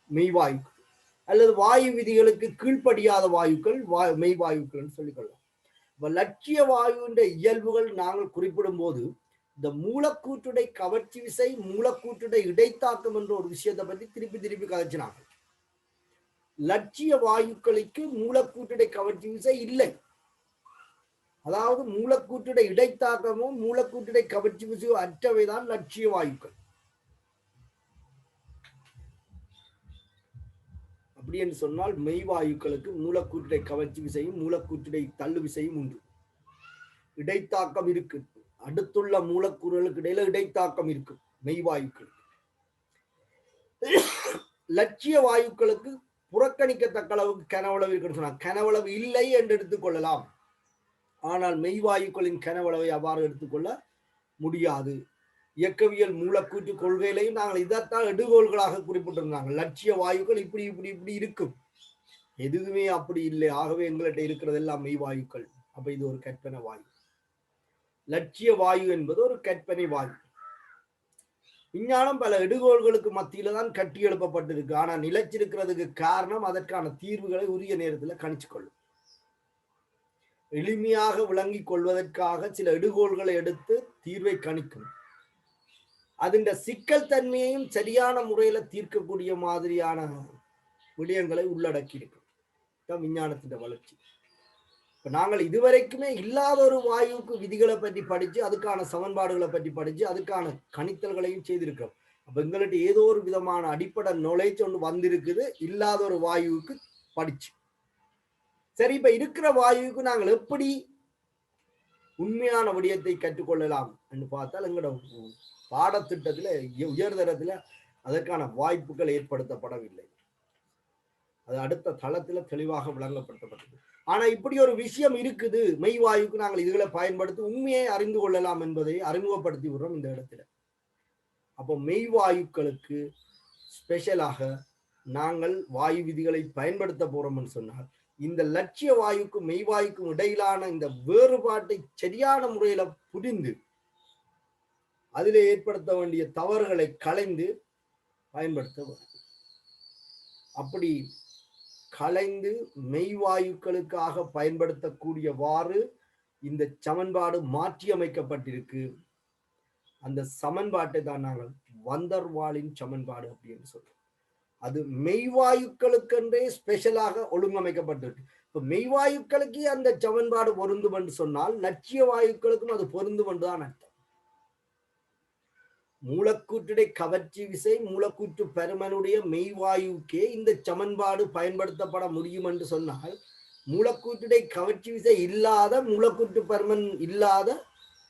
S1: மெய் வாயுக்கள், அல்லது வாயு விதிகளுக்கு கீழ்ப்படியாத வாயுக்கள் மெய் வாயுக்கள் சொல்லிக்கொள்ளலாம். லட்சிய வாயுன்ற இயல்புகள் நாங்கள் குறிப்பிடும் போது இந்த மூலக்கூற்றுடை கவர்ச்சி விசை, மூலக்கூற்றுடை இடைத்தாக்கம் என்ற ஒரு விஷயத்தை பற்றி திருப்பி திருப்பி கதைச்சினாங்க. லட்சிய வாயுக்களுக்கு மூலக்கூற்றுடை கவர்ச்சி விசை இல்லை. அதாவது மூலக்கூற்றுடை இடைத்தாக்கமும் மூலக்கூற்றுடை கவர்ச்சி விசையும் அற்றவைதான் லட்சிய வாயுக்கள். அப்படி என்று சொன்னால் மெய் வாயுக்களுக்கு மூலக்கூற்றுடை கவர்ச்சி விசையும் மூலக்கூற்றுடை தள்ளு விசையும் உண்டு. இடைத்தாக்கம் இருக்கு, அடுத்துள்ள மூலக்கூறுகளுக்கு இடையில இடைத்தாக்கம் இருக்கு மெய்வாயுக்களுக்கு. லட்சிய வாயுக்களுக்கு புறக்கணிக்கத்தக்க அளவுக்கு கனவளவு இருக்குன்னு சொன்னா கனவளவு இல்லை என்று எடுத்துக்கொள்ளலாம். ஆனால் மெய்வாயுக்களின் கனவளவை அவ்வாறு எடுத்துக்கொள்ள முடியாது. இயக்கவியல் மூலக்கூற்று கொள்கையிலையும் நாங்கள் இதைத்தான் எடுகோள்களாக குறிப்பிட்டிருந்தாங்க. லட்சிய வாயுக்கள் இப்படி இப்படி இப்படி இருக்கும், எதுவுமே அப்படி இல்லை. ஆகவே எங்கள்கிட்ட இருக்கிறது எல்லாம் மெய்வாயுக்கள். அப்ப இது ஒரு கற்பனை வாயு. லட்சிய வாயு என்பது ஒரு கற்பனை வாயு. விஞ்ஞானம் பல எடுகோள்களுக்கு மத்தியில தான் கட்டி எழுப்பப்பட்டிருக்கு. ஆனா நிலைச்சிருக்கிறதுக்கு காரணம் அதற்கான தீர்வுகளை உரிய நேரத்தில் கணிச்சு கொள்ளும். எளிமையாக விளங்கி கொள்வதற்காக சில எடுகோள்களை எடுத்து தீர்வை கணிக்கும். அதன் சிக்கல் தன்மையையும் சரியான முறையில தீர்க்கக்கூடிய மாதிரியான விடயங்களை உள்ளடக்கி இருக்கும் விஞ்ஞானத்தின் வளர்ச்சி. இப்ப நாங்கள் இதுவரைக்குமே இல்லாத ஒரு வாயுவுக்கு விதிகளை பற்றி படிச்சு, அதுக்கான சமன்பாடுகளை பற்றி படிச்சு, அதுக்கான கணித்தல்களையும் செய்திருக்கிறோம். அப்ப எங்கள்கிட்ட ஏதோ ஒரு விதமான அடிப்படை நாலேஜ் ஒன்று வந்திருக்குது இல்லாத ஒரு வாயுவுக்கு படிச்சு. சரி, இப்ப இருக்கிற வாயுவுக்கு நாங்கள் எப்படி உண்மையான விடயத்தை கற்றுக்கொள்ளலாம் என்று பார்த்தால் எங்களோட பாடத்திட்டத்துல உயர்தரத்துல அதற்கான வாய்ப்புகள் ஏற்படுத்தப்படவில்லை. அது அடுத்த தளத்துல தெளிவாக விளங்கப்படுத்தப்பட்டது. ஆனா இப்படி ஒரு விஷயம் இருக்குது, மெய்வாயுக்கு நாங்கள் இதுகளை பயன்படுத்தி உண்மையை அறிந்து கொள்ளலாம் என்பதை அறிமுகப்படுத்தி விடுறோம் இந்த இடத்துல. அப்போ மெய்வாயுக்களுக்கு ஸ்பெஷலாக நாங்கள் வாயு விதிகளை பயன்படுத்த போறோம்னு சொன்னால் இந்த லட்சிய வாயுக்கும் மெய்வாயுக்கும் இடையிலான இந்த வேறுபாட்டை சரியான முறையில புரிந்து அதில் ஏற்படுத்த வேண்டிய தவறுகளை களைந்து பயன்படுத்த வேண்டும். அப்படி களைந்து மெய்வாயுக்களுக்காக பயன்படுத்தக்கூடியவாறு இந்த சமன்பாடு மாற்றியமைக்கப்பட்டிருக்கு. அந்த சமன்பாட்டை தான் நாங்கள் வந்தர்வாலின் சமன்பாடு அப்படின்னு சொல்றோம். அது மெய்வாயுக்களுக்கென்றே ஸ்பெஷலாக ஒழுங்கமைக்கப்பட்டிருக்கு. இப்ப மெய்வாயுக்களுக்கு அந்த சமன்பாடு பொருந்தும் என்று சொன்னால் லட்சிய வாயுக்களுக்கும் அது பொருந்தும் என்றுதான் அர்த்தம். மூலக்கூற்றுடைய கவர்ச்சி விசை மூலக்கூற்று பெருமனுடைய மெய்வாயுக்கே இந்த சமன்பாடு பயன்படுத்தப்பட முடியும் என்று சொன்னால் மூலக்கூற்றுடைய கவர்ச்சி விசை இல்லாத மூலக்கூற்று பெருமன் இல்லாத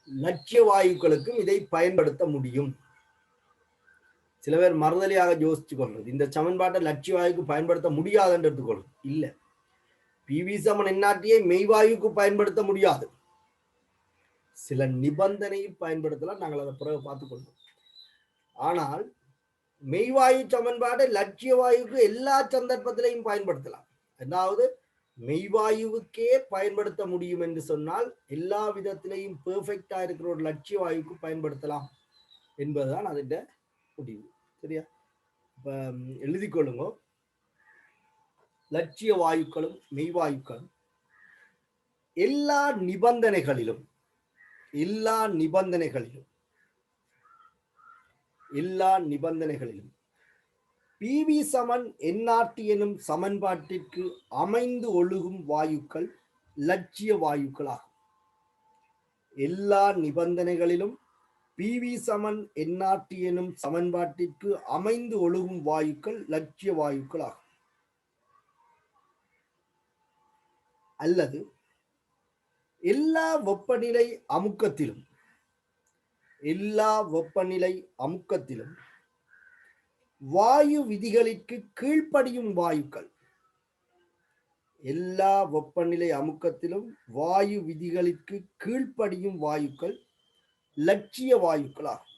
S1: லட்சிய வாயுக்களுக்கும் இதை பயன்படுத்த முடியும். சில பேர் மறுதலியாக யோசிச்சு கொள்றது, இந்த சமன்பாட்டை லட்சிய வாயுக்கு பயன்படுத்த முடியாது என்று எடுத்துக்கொள்றது. இல்ல, பிவி சமன் என்ஆர்டியை மெய்வாயுக்கு பயன்படுத்த முடியாது, சில நிபந்தனையில் பயன்படுத்தலாம். நாங்கள் அதை பிறகு பார்த்துக்கொள்வோம். ஆனால் மெய்வாயு சமன்பாட்டை லட்சிய வாயுக்கு எல்லா சந்தர்ப்பத்திலையும் பயன்படுத்தலாம். அதாவது மெய்வாயுவுக்கே பயன்படுத்த முடியும் என்று சொன்னால் எல்லா விதத்திலையும் பெர்ஃபெக்டா இருக்கிற ஒரு லட்சிய வாயுக்கு பயன்படுத்தலாம் என்பதுதான் அதோட முடிவு. சரியா? இப்ப எழுதி கொள்ளுங்க, லட்சிய வாயுக்களும் மெய்வாயுக்களும் எல்லா நிபந்தனைகளிலும் பிவி சமன் என்ஆர்டி எனும் சமன்பாட்டிற்கு அமைந்து ஒழுகும் வாயுக்கள் லட்சிய வாயுக்களாகும். எல்லா நிபந்தனைகளிலும் பிவி சமன் என்ஆர்டி எனும் சமன்பாட்டிற்கு அமைந்து ஒழுகும் வாயுக்கள் லட்சிய வாயுக்களாகும். அல்லது எல்லா வெப்பநிலை அமுக்கத்திலும் வாயு விதிகளுக்கு கீழ்ப்படியும் வாயுக்கள், எல்லா வெப்பநிலை அமுக்கத்திலும் வாயு விதிகளுக்கு கீழ்ப்படியும் வாயுக்கள் லட்சிய வாயுக்களாகும்.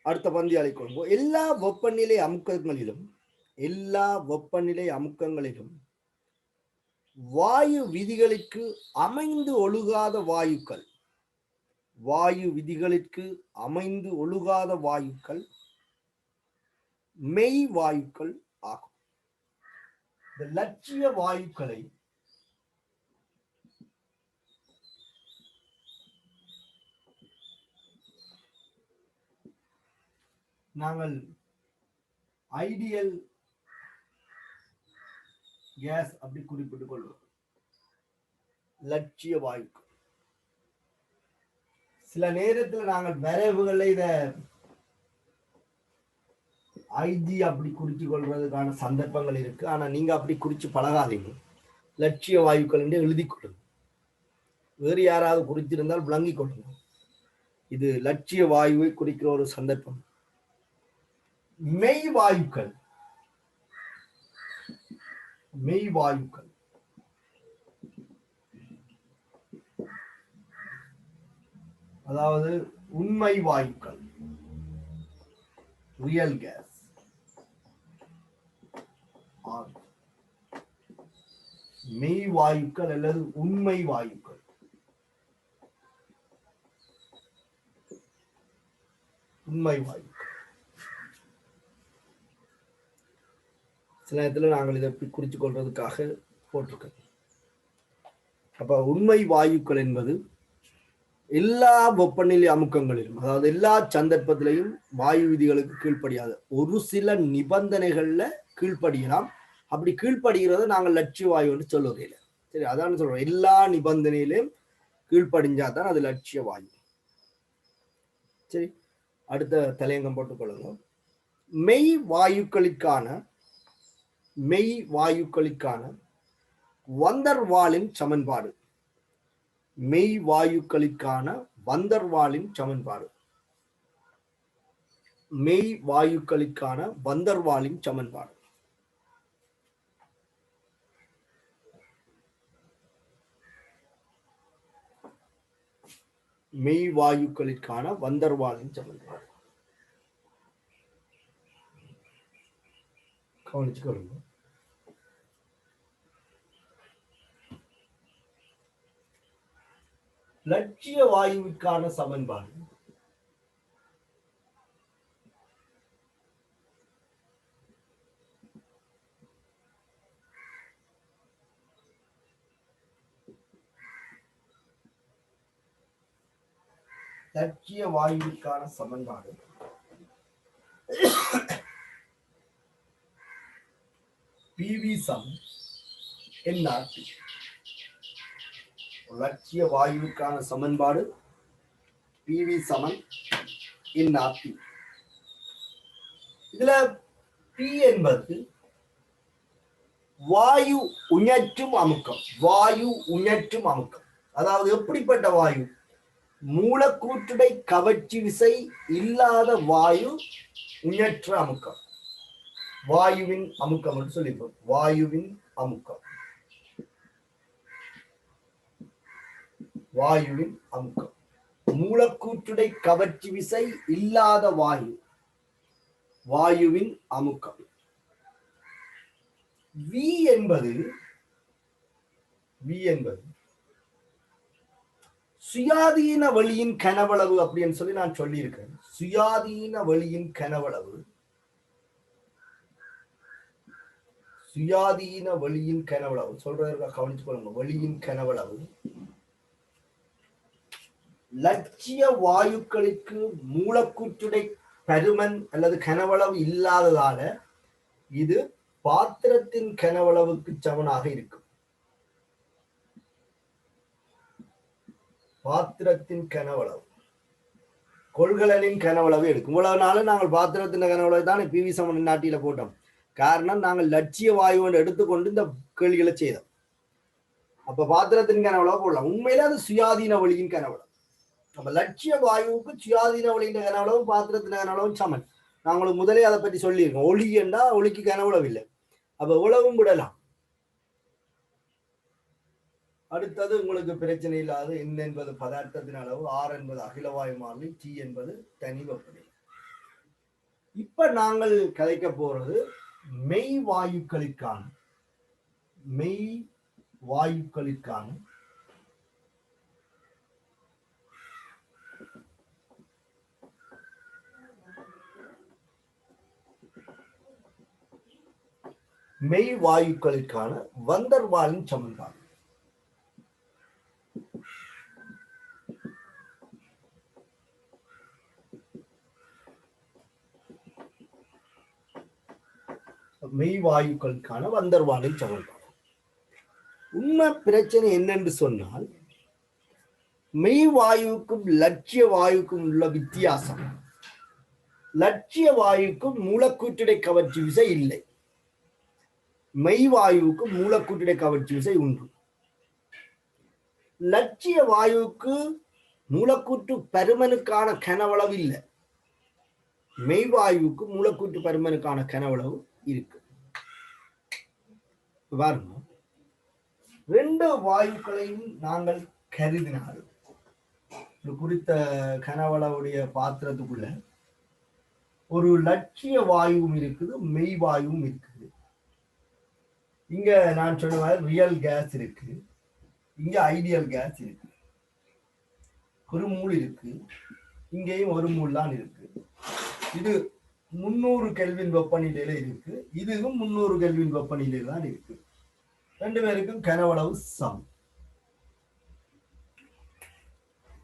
S1: அடுத்த பந்தியாலை கொள்வோம். எல்லா வெப்பநிலை அமுக்கங்களிலும் வாயு விதிகளுக்கு அமைந்து ஒழுகாத வாயுக்கள் மெய் வாயுக்கள் ஆகும். இந்த லட்சிய வாயுக்களை நாங்கள் ஐடியல் கேஸ் அப்படி குறிப்பிட்டுக் கொள்வோம். லட்சிய வாயுக்கள் சில நேரத்தில் நாங்கள் விரைவுகளை இத ஐஜி அப்படி குறிச்சு கொள்வதற்கான சந்தர்ப்பங்கள் இருக்கு. ஆனா நீங்க அப்படி குறிச்சு பழகாதீங்க. லட்சிய வாயுக்கள் என்று எழுதி கொள்ளுங்க. வேறு யாராவது குறிச்சிருந்தால் விளங்கிக் கொள்ளுங்க. இது லட்சிய வாயுவை குறிக்கிற ஒரு சந்தர்ப்பம். மெய் வாயுக்கள் அதாவது உண்மை வாயுக்கள், ரியல் கேஸ், மெய் வாயுக்கள் அல்லது உண்மை வாயுக்கள். சில நேரத்தில் நாங்கள் இதை குறித்து கொள்றதுக்காக போட்டிருக்கோம். அப்ப உண்மை வாயுக்கள் என்பது எல்லா வெப்பநிலை அமுக்கங்களிலும், அதாவது எல்லா சந்தர்ப்பத்திலையும் வாயு விதிகளுக்கு கீழ்ப்படியாது, ஒரு சில நிபந்தனைகள்ல கீழ்ப்படியலாம். அப்படி கீழ்ப்படுகிறத நாங்கள் லட்சிய வாயு என்று சொல்லுவதில்லை. சரி, அதான் சொல்றோம், எல்லா நிபந்தனையிலும் கீழ்ப்படிஞ்சாதான் அது லட்சிய வாயு. சரி, அடுத்த தலையங்கம் போட்டுக்கொள்ளுங்க. மெய் வாயுக்களுக்கான வந்தர்வாலின் சமன்பாடு. மெய் வாயுக்களுக்கான வந்தர்வாலின் சமன்பாடு. மெய் வாயுக்களுக்கான வந்தர்வாலின் சமன்பாடு. மெய் வாயுக்களுக்கான வந்தர்வாலின் சமன்பாடு கவனிச்சுக்கொள்ளுங்க. லட்சிய வாயுவிற்கான சமன்பாடு லட்சிய வாயுவிற்கான சமன்பாடு PV சமம் NRT. லட்சிய வாயுவிற்கான சமன்பாடு PV சமன் NRT. இதுல P என்பது வாயு உஞற்றும் அமுக்கம். வாயு உஞற்றும் அமுக்கம் அதாவது எப்படிப்பட்ட வாயு? மூலக்கூற்றுடை கவர்ச்சி விசை இல்லாத வாயு உஞற்ற அமுக்கம். வாயுவின் அமுக்கம் என்று சொல்லிப்போம். வாயுவின் அமுக்கம். வாயுவின் அமுக்கம். மூலக்கூற்றுடை கவர்ச்சி விசை இல்லாத வாயு வாயுவின் அமுக்கம். V என்பது சுயாதீன வழியின் கனவளவு அப்படின்னு சொல்லி நான் சொல்லியிருக்கேன். சுயாதீன வழியின் கனவளவு சொல்றதற்காக கவனித்துக் கொள்ளுங்க. வழியின் கனவளவு லட்சிய வாயுக்களுக்கு மூலக்கூற்றுடை பருமன் அல்லது கனவளவு இல்லாததால இது பாத்திரத்தின் கனவளவுக்கு சமனாக இருக்கும். பாத்திரத்தின் கனவளவு கொள்கலனின் கனவளவு எடுக்கும். இவ்வளவு நாளும் நாங்கள் பாத்திரத்தின் கனவளவு தான் PV சமன் நாட்டில போட்டோம். காரணம் நாங்கள் லட்சிய வாயுவை எடுத்துக்கொண்டு இந்த கேள்விகளை செய்தோம். அப்ப பாத்திரத்தின் கனவளவு போடலாம். உண்மையில அது சுயாதீன வழியின் கனவளவு. நம்ம லட்சிய வாயுவுக்கு சுயாதீன வழியின் கனவளவும் பாத்திரத்தின் கனவளவும் சமன். நாங்களுக்கு முதலே அதை பற்றி சொல்லியிருக்கோம். ஒளி என்றா ஒளிக்கு கனவளவு இல்லை. அப்ப உழவும் விடலாம். அடுத்தது உங்களுக்கு பிரச்சனை இல்லாது N என்பது பதார்த்தத்தின் அளவு, R என்பது அகிலவாயு மாறிலி, T என்பது தனி வெப்பநிலை. இப்ப நாங்கள் கதைக்க போறது மெய் வாயுக்களுக்கான வந்தர்வாலின் சமன்பாடு. மெய்வாயுக்களுக்கான வந்தர்வாலின் சமன்பாடு. உண்மை பிரச்சனை என்னென்று சொன்னால், மெய்வாயுக்கும் லட்சிய வாயுக்கும் உள்ள வித்தியாசம், லட்சிய வாயுக்கும் மூலக்கூற்றுடை கவர்ச்சி விசை இல்லை. மெய்வாயுவுக்கு மூலக்கூற்றுடை கவர்ச்சி விசை உண்டு. லட்சிய வாயுவுக்கு மூலக்கூற்று பருமனுக்கான கனவளவு இல்லை. மெய்வாயுவுக்கு மூலக்கூற்று பருமனுக்கான கனவளவு இருக்கு. பாருங்க, ரெண்டு வாயுக்களையும் நாங்கள் கருதினால் குறித்த கனவளவுடைய பாத்திரத்துக்குள்ள ஒரு லட்சிய வாயுவும் இருக்குது, மெய்வாயுவும் இருக்குது. இங்க நான் சொன்ன மாதிரி ரியல் கேஸ் இருக்கு, இங்க ஐடியல் கேஸ் இருக்கு. ஒரு மூல் இருக்கு, இங்கேயும் ஒரு மூல் தான் இருக்கு. இது 300 கெல்வின் வெப்பநிலையில இருக்கு, இதுவும் 300 கெல்வின் வெப்பநிலையில தான் இருக்கு. ரெண்டு பேருக்கும் கனவளவு சமம்.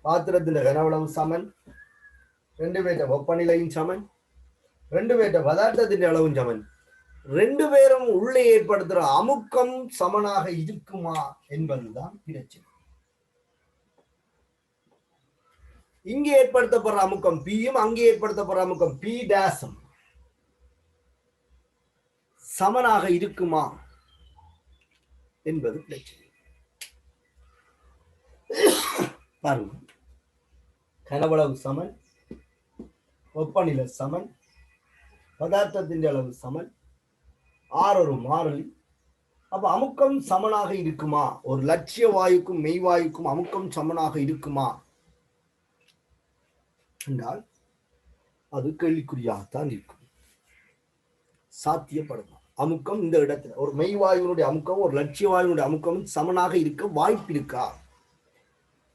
S1: பாத்திரத்தின் கனவளவு சமன், ரெண்டு பேர்ட்ட வெப்பநிலையும் சமன், ரெண்டு பேர்ட்ட பதார்த்தத்தின் அளவும் சமன். ரெண்டு பேரும் உள்ளே ஏற்படுத்துற அமுக்கம் சமனாக இருக்குமா என்பதுதான் பிரச்சனை. இங்கே ஏற்படுத்தப்படுற அமுக்கம் பியும் அங்கே ஏற்படுத்தப்படுற அமுக்கம் பி டேஸும் சமனாக இருக்குமா என்பது பிரச்சனை. பாருங்க, கனவளவு சமன், வெப்பநிலை சமன், பதார்த்தத்தின் அளவு சமன், ஆர் ஒரு மாறிலி. அப்ப அமுக்கம் சமனாக இருக்குமா? ஒரு லட்சிய வாயுக்கும் மெய்வாயுக்கும் அமுக்கம் சமனாக இருக்குமா என்றால் அது கேள்விக்குறியாகத்தான் இருக்கும். சாத்தியப்படுமா? அமுக்கம் இந்த இடத்துல ஒரு மெய்வாயுனுடைய அமுக்கம் ஒரு லட்சிய வாயுனுடைய அமுக்கமும் சமனாக இருக்க வாய்ப்பு இருக்கா?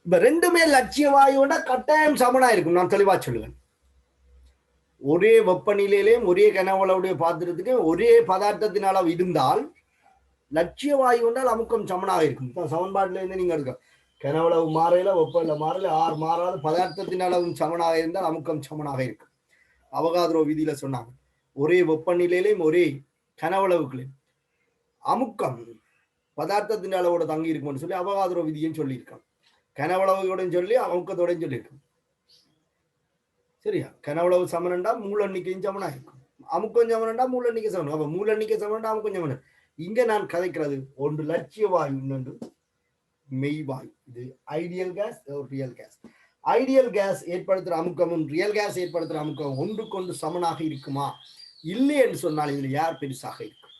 S1: இப்ப ரெண்டுமே லட்சிய வாயுவோட கட்டாயம் சமனா இருக்கும். நான் தெளிவா சொல்லுவேன். ஒரே வெப்பநிலையிலேயும் ஒரே கனவளவுடைய பாத்திரத்துக்கு ஒரே பதார்த்தத்தின் அளவு இருந்தால் லட்சிய வாயு என்றால் அமுக்கம் சமனாக இருக்கும். சமன்பாட்டில இருந்து நீங்க எடுக்க கனவளவு மாறையில வெப்பநிலை மாறல ஆறு மாறாத பதார்த்தத்தின் அளவும் சமனாக இருந்தால் அமுக்கம் சமனாக இருக்கும். அவகாத்ரோ விதியில சொன்னாங்க ஒரே வெப்பநிலையிலையும் ஒரே கனவளவுகளையும் அமுக்கம் பதார்த்தத்தின் அளவோட தங்கி இருக்கும்னு சொல்லி அவகாத்ரோ விதியும் சொல்லியிருக்காங்க. கனவளவுடன் சொல்லி அமுக்கத்தோட சொல்லியிருக்கோம். சரியா? கனவளவு சமனண்டா மூல எண்ணிக்கையும் சமனா இருக்கும். அமுக்கம் சமனண்டா மூல எண்ணிக்கை சமன். அப்ப மூல எண்ணிக்கை சமனண்டா அமுக்கம் சமன். இங்க நான் கதைக்கிறது ஒன்று லட்சிய வாயு, இன்னொன்று மெய்வாயு. இது ideal gas, real gas. Ideal gas ஏற்படுத்துற அமுக்கமும் ரியல் கேஸ் ஏற்படுத்துற அமுக்கம் ஒன்றுக்கொண்டு சமனாக இருக்குமா? இல்லை என்று சொன்னால் இதுல யார் பெருசாக இருக்கும்?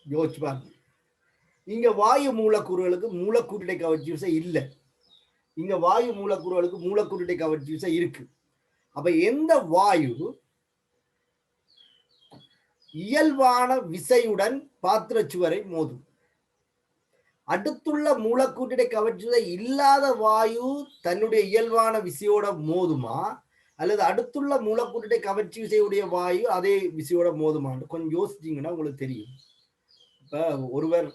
S1: யோசிச்சு பாருங்க. இங்க வாயு மூலக்கூறுகளுக்கு மூலக்கூறுடை கவர்ச்சி விசை இல்லை. இங்க வாயு மூலக்கூறுகளுக்கு மூலக்கூறுடை கவர்ச்சி விசை இருக்கு. அப்ப எந்த வாயு இயல்பான விசையுடன் பாத்திர சுவரை மோதும்? அடுத்துள்ள மூலக்கூட்டிடை கவர்ச்சி விசை இல்லாத வாயு தன்னுடைய இயல்பான விசையோட மோதுமா, அல்லது அடுத்துள்ள மூலக்கூட்டிடை கவர்ச்சி விசையுடைய வாயு அதே விசையோட மோதுமான்னு கொஞ்சம் யோசிச்சீங்கன்னா உங்களுக்கு தெரியும். இப்ப ஒருவர்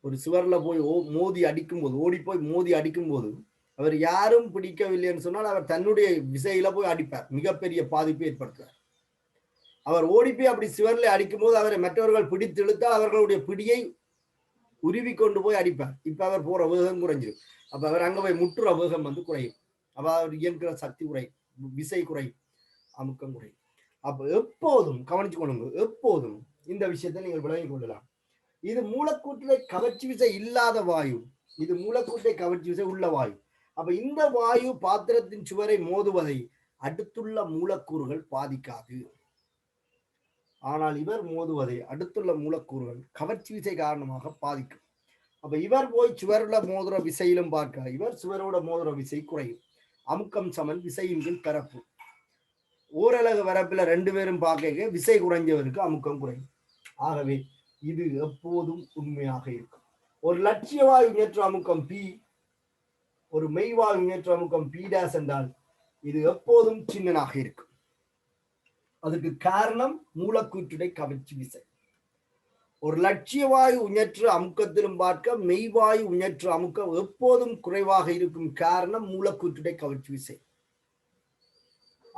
S1: ஒரு சுவர்ல போய் மோதி அடிக்கும் போது, ஓடி போய் மோதி அடிக்கும் போது அவர் யாரும் பிடிக்கவில்லைன்னு சொன்னால் அவர் தன்னுடைய விசையில போய் அடிப்பார், மிகப்பெரிய பாதிப்பை ஏற்படுத்துவார். அவர் ஓடிப்போய் அப்படி சுவர்ல அடிக்கும் போது அவரை மற்றவர்கள் பிடித்து இழுத்தால் அவர்களுடைய பிடியை உருவி கொண்டு போய் அடிப்பார். இப்ப அவர் போற வேகம் குறைஞ்சிடும். அப்ப அவர் அங்க போய் முற்றுற வேகம் குறையும். அப்ப அவர் இயங்குற சக்தி குறையும், விசை குறையும், அமுக்கம் குறையும். அப்ப எப்போதும் கவனிச்சு கொள்ளுங்க, எப்போதும் இந்த விஷயத்தை நீங்கள் விளங்கிக் கொள்ளலாம். இது மூலக்கூட்டிலே கவர்ச்சி விசை இல்லாத வாயு, இது மூலக்கூட்டை கவர்ச்சி விசை உள்ள வாயு. அப்ப இந்த வாயு பாத்திரத்தின் சுவரை மோதுவதை அடுத்துள்ள மூலக்கூறுகள் பாதிக்காது. ஆனால் இவர் மோதுவதை அடுத்துள்ள மூலக்கூறுகள் கவர்ச்சி விசை காரணமாக பாதிக்கும். அப்ப இவர் போய் சுவரோட மோதுற விசையிலும் பார்க்க இவர் சுவரோட மோதுற விசை குறையும். அமுக்கம் சமன் விசையின் கீழ் பரப்பு. ஓரலகு வரப்புல ரெண்டு பேரும் பார்க்க விசை குறைஞ்சவருக்கு அமுக்கம் குறையும். ஆகவே இது எப்போதும் உண்மையாக இருக்கும். ஒரு லட்சிய வாயு நேற்று அமுக்கம் பி, ஒரு மெய்வாயு நேற்று அமுக்கம் பி டேஸ் என்றால் இது எப்போதும் சின்னனாக இருக்கும். அதுக்கு காரணம் மூலக்கூற்றுடை கவர்ச்சி விசை. ஒரு லட்சிய வாயு உயற்று அமுக்கத்திலும் பார்க்க மெய்வாயு உயற்று அமுக்கம் எப்போதும் குறைவாக இருக்கும். காரணம் மூலக்கூற்றுடை கவர்ச்சி விசை.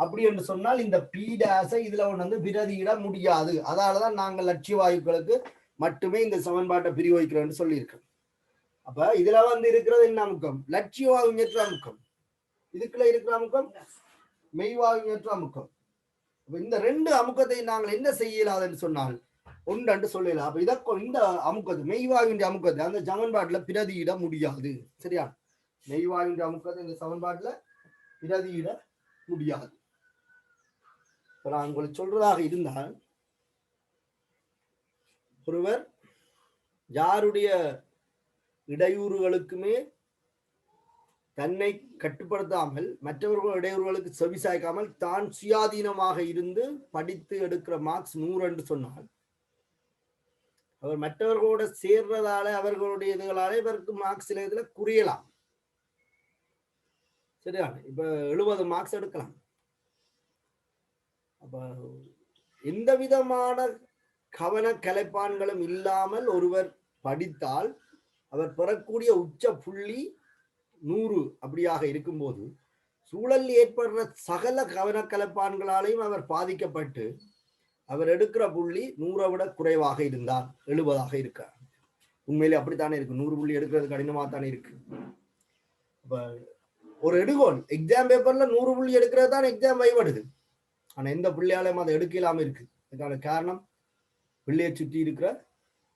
S1: அப்படி என்று சொன்னால் இந்த பி டேஸை இதுல ஒன்று பிரதியிட முடியாது. அதனாலதான் நாங்கள் லட்சிய வாயுக்களுக்கு மட்டுமே இந்த சமன்பாட்டை பிரிவகிக்கிறோம்னு சொல்லியிருக்கோம். அப்ப இதுல இருக்கிறது என்ன அமுக்கம்? லட்சிய வாயு உயற்று அமுக்கம். இதுக்குள்ள இருக்கிற அமுக்கம் மெய்வாயு உயற்று அமுக்கம். இந்த ரெண்டு அமுக்கத்தை நாங்கள் என்ன செய்யலாதுன்னு சொன்னால் ஒன்று சொல்லலாம். அப்ப இதற்கு இந்த அமுக்கத்தை மெய்வாயுன்ற அமுக்கத்தை அந்த சமன்பாட்டுல பிரதியிட முடியாது. சரியா? மெய்வாயுன்ற அமுக்கத்தை இந்த சமன்பாட்டுல பிரதியிட முடியாது. நான் உங்களுக்கு சொல்றதாக இருந்தால் ஒருவர் யாருடைய இடையூறுகளுக்குமே தன்னை கட்டுப்படுத்தாமல் மற்றவர்கள் இடையூறுகளுக்கு செவிசாய்க்காமல் தான் சுயாதீனமாக இருந்து படித்து எடுக்கிற மார்க்ஸ் 100 என்று சொன்னால் அவர் மற்றவர்களோட சேர்றதால அவர்களுடைய இதுகளால இவருக்கு மார்க்ஸ் சில இதுல குறையலாம். சரியா? இப்ப 70 மார்க்ஸ் எடுக்கலாம். அப்ப எந்த விதமான கவன கலைப்பான்களும் இல்லாமல் ஒருவர் படித்தால் அவர் பெறக்கூடிய உச்ச புள்ளி 100 அப்படியாக இருக்கும்போது சூழல் ஏற்படுற சகல கவன கலைப்பான்களாலையும் அவர் பாதிக்கப்பட்டு அவர் எடுக்கிற புள்ளி 100 விட குறைவாக இருந்தால் 70 இருக்க. உண்மையிலே அப்படித்தானே இருக்கு. 100 புள்ளி எடுக்கிறது கடினமா தானே இருக்கு. அப்ப ஒரு எடுகோல் எக்ஸாம் பேப்பர்ல 100 புள்ளி எடுக்கிறது தான் எக்ஸாம் வைவடுது. ஆனா எந்த புள்ளியாலையும் அதை எடுக்கலாம இருக்கு. அதுக்கான காரணம் பிள்ளையை சுற்றி இருக்கிற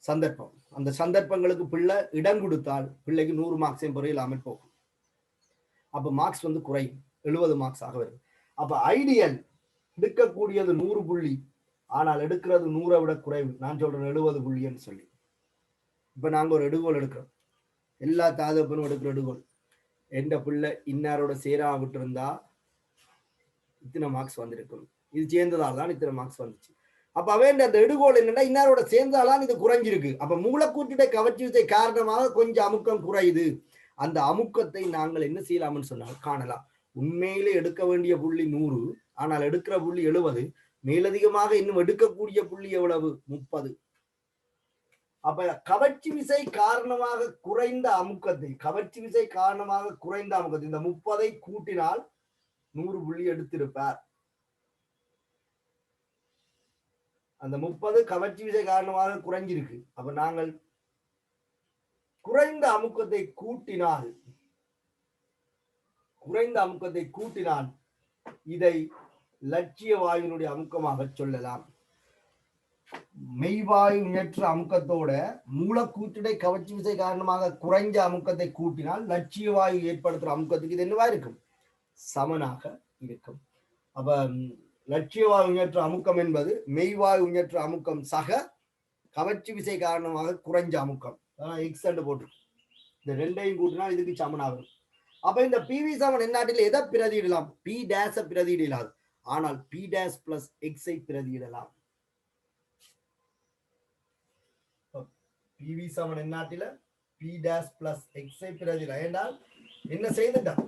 S1: சந்தர்ப்பம். அந்த சந்தர்ப்பங்களுக்கு பிள்ளை இடம் கொடுத்தால் பிள்ளைக்கு 100 மார்க்ஸையும் பெற இல்லாமல் போகும். அப்ப மார்க்ஸ் வந்து குறையும், 70 மார்க்ஸ் ஆக வரும். அப்ப ஐடியல் எடுக்கக்கூடியது 100 புள்ளி, ஆனால் எடுக்கிறது 100 விட குறைவு. நான் சொல்றேன் 70 புள்ளின்னு சொல்லி. இப்ப நாங்க ஒரு எடுகோல் எடுக்கிறோம், எல்லா தாதப்பனும் எடுக்கிற எடுகோல், எந்த பிள்ளை இன்னாரோட சேரா விட்டு இருந்தா இத்தனை மார்க்ஸ் வந்திருக்கும், இது சேர்ந்ததால் தான் இத்தனை மார்க்ஸ் வந்துச்சு. அப்ப அவன் அந்த எடுகோல் என்னன்னா இன்னாரோட சேர்ந்தாலாம் இது குறைஞ்சிருக்கு. அப்ப மூலக்கூற்றிட கவர்ச்சி விசை காரணமாக கொஞ்சம் அமுக்கம் குறையுது. அந்த அமுக்கத்தை நாங்கள் என்ன செய்யலாம்னு சொன்னால் காணலாம். உண்மையிலே எடுக்க வேண்டிய புள்ளி 100, ஆனால் எடுக்கிற புள்ளி 70. மேலதிகமாக இன்னும் எடுக்கக்கூடிய புள்ளி எவ்வளவு? 30. அப்ப கவர்ச்சி விசை காரணமாக குறைந்த அமுக்கத்தை, கவர்ச்சி விசை காரணமாக குறைந்த அமுக்கத்தை இந்த 30 கூட்டினால் 100 புள்ளி எடுத்திருப்பார். அந்த 30 கவர்ச்சி விசை காரணமாக குறைஞ்சிருக்கு. அப்ப நாங்கள் குறைந்த அமுக்கத்தை கூட்டினால் இதை லட்சிய வாயுனுடைய அமுக்கமாக சொல்லலாம். மெய்வாயு நியற்ற அமுக்கத்தோட மூலக்கூற்றிடை கவர்ச்சி விசை காரணமாக குறைஞ்ச அமுக்கத்தை கூட்டினால் லட்சிய வாயு ஏற்படுத்துற அமுக்கத்துக்கு இது என்னவா இருக்கும்? சமனாக இருக்கும். அப்ப லட்சிய வாயு நியற்ற அமுக்கம் என்பது மெய்வாயு நியற்ற அமுக்கம் சக கவர்ச்சி விசை காரணமாக குறைஞ்ச அமுக்கம். எக்ஸ் போட்டு இந்த ரெண்டையும் கூட்டினால் இதுக்கு சமனாகும். அப்ப இந்த பிவி சமன் என்னாட்டில் எதை பிரதியிடலாம்? பி டேஸ பிரதியிடலாது, ஆனால் பி டேஸ் பிளஸ் எக்ஸை பிரதியிடலாம். பிவி சமன் என்னாட்டில பி டேஸ் பிளஸ் எக்ஸை பிரதியிடலாம். ஏண்டால் என்ன செய்துட்டான்?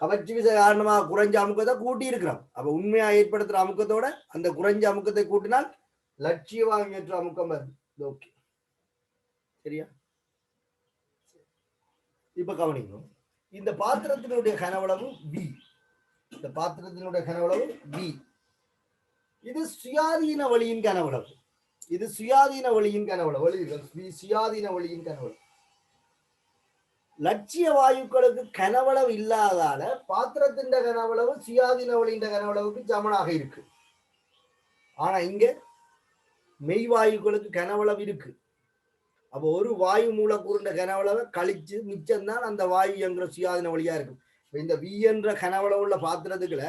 S1: கவர்ச்சி விசை காரணமாக குறைஞ்ச அமுக்கத்தை கூட்டி இருக்கிறோம். அப்ப உண்மையா ஏற்படுத்துற அமுக்கத்தோட அந்த குறைஞ்ச அமுக்கத்தை கூட்டினால் லட்சிய வாயு ஏற்ற அமுக்கம் வருது. ஓகே, சரியா? இப்ப கவனிக்கணும், இந்த பாத்திரத்தினுடைய கனவளவு V, இந்த பாத்திரத்தினுடைய கனவளவு V. இது சுயாதீன வழியின் கனவளவு, இது சுயாதீன வழியின் கனவளவு, சுயாதீன வழியின் கனவளவு. லட்சிய வாயுக்களுக்கு கனவளவு இல்லாதால பாத்திரத்தின் கனவளவு சுயாதீன வழியின் கனவளவுக்கு சமனாக இருக்கு. ஆனா இங்க மெய்வாயுக்களுக்கு கனவளவு இருக்கு. அப்போ ஒரு வாயு மூலக்கூறுன்ற கனவளவை கழிச்சு மிச்சம்தான் அந்த வாயு என்கிற சுயாதீன வழியா இருக்கும். இந்த V என்ற கனவளவு உள்ள பாத்திரத்துக்குள்ள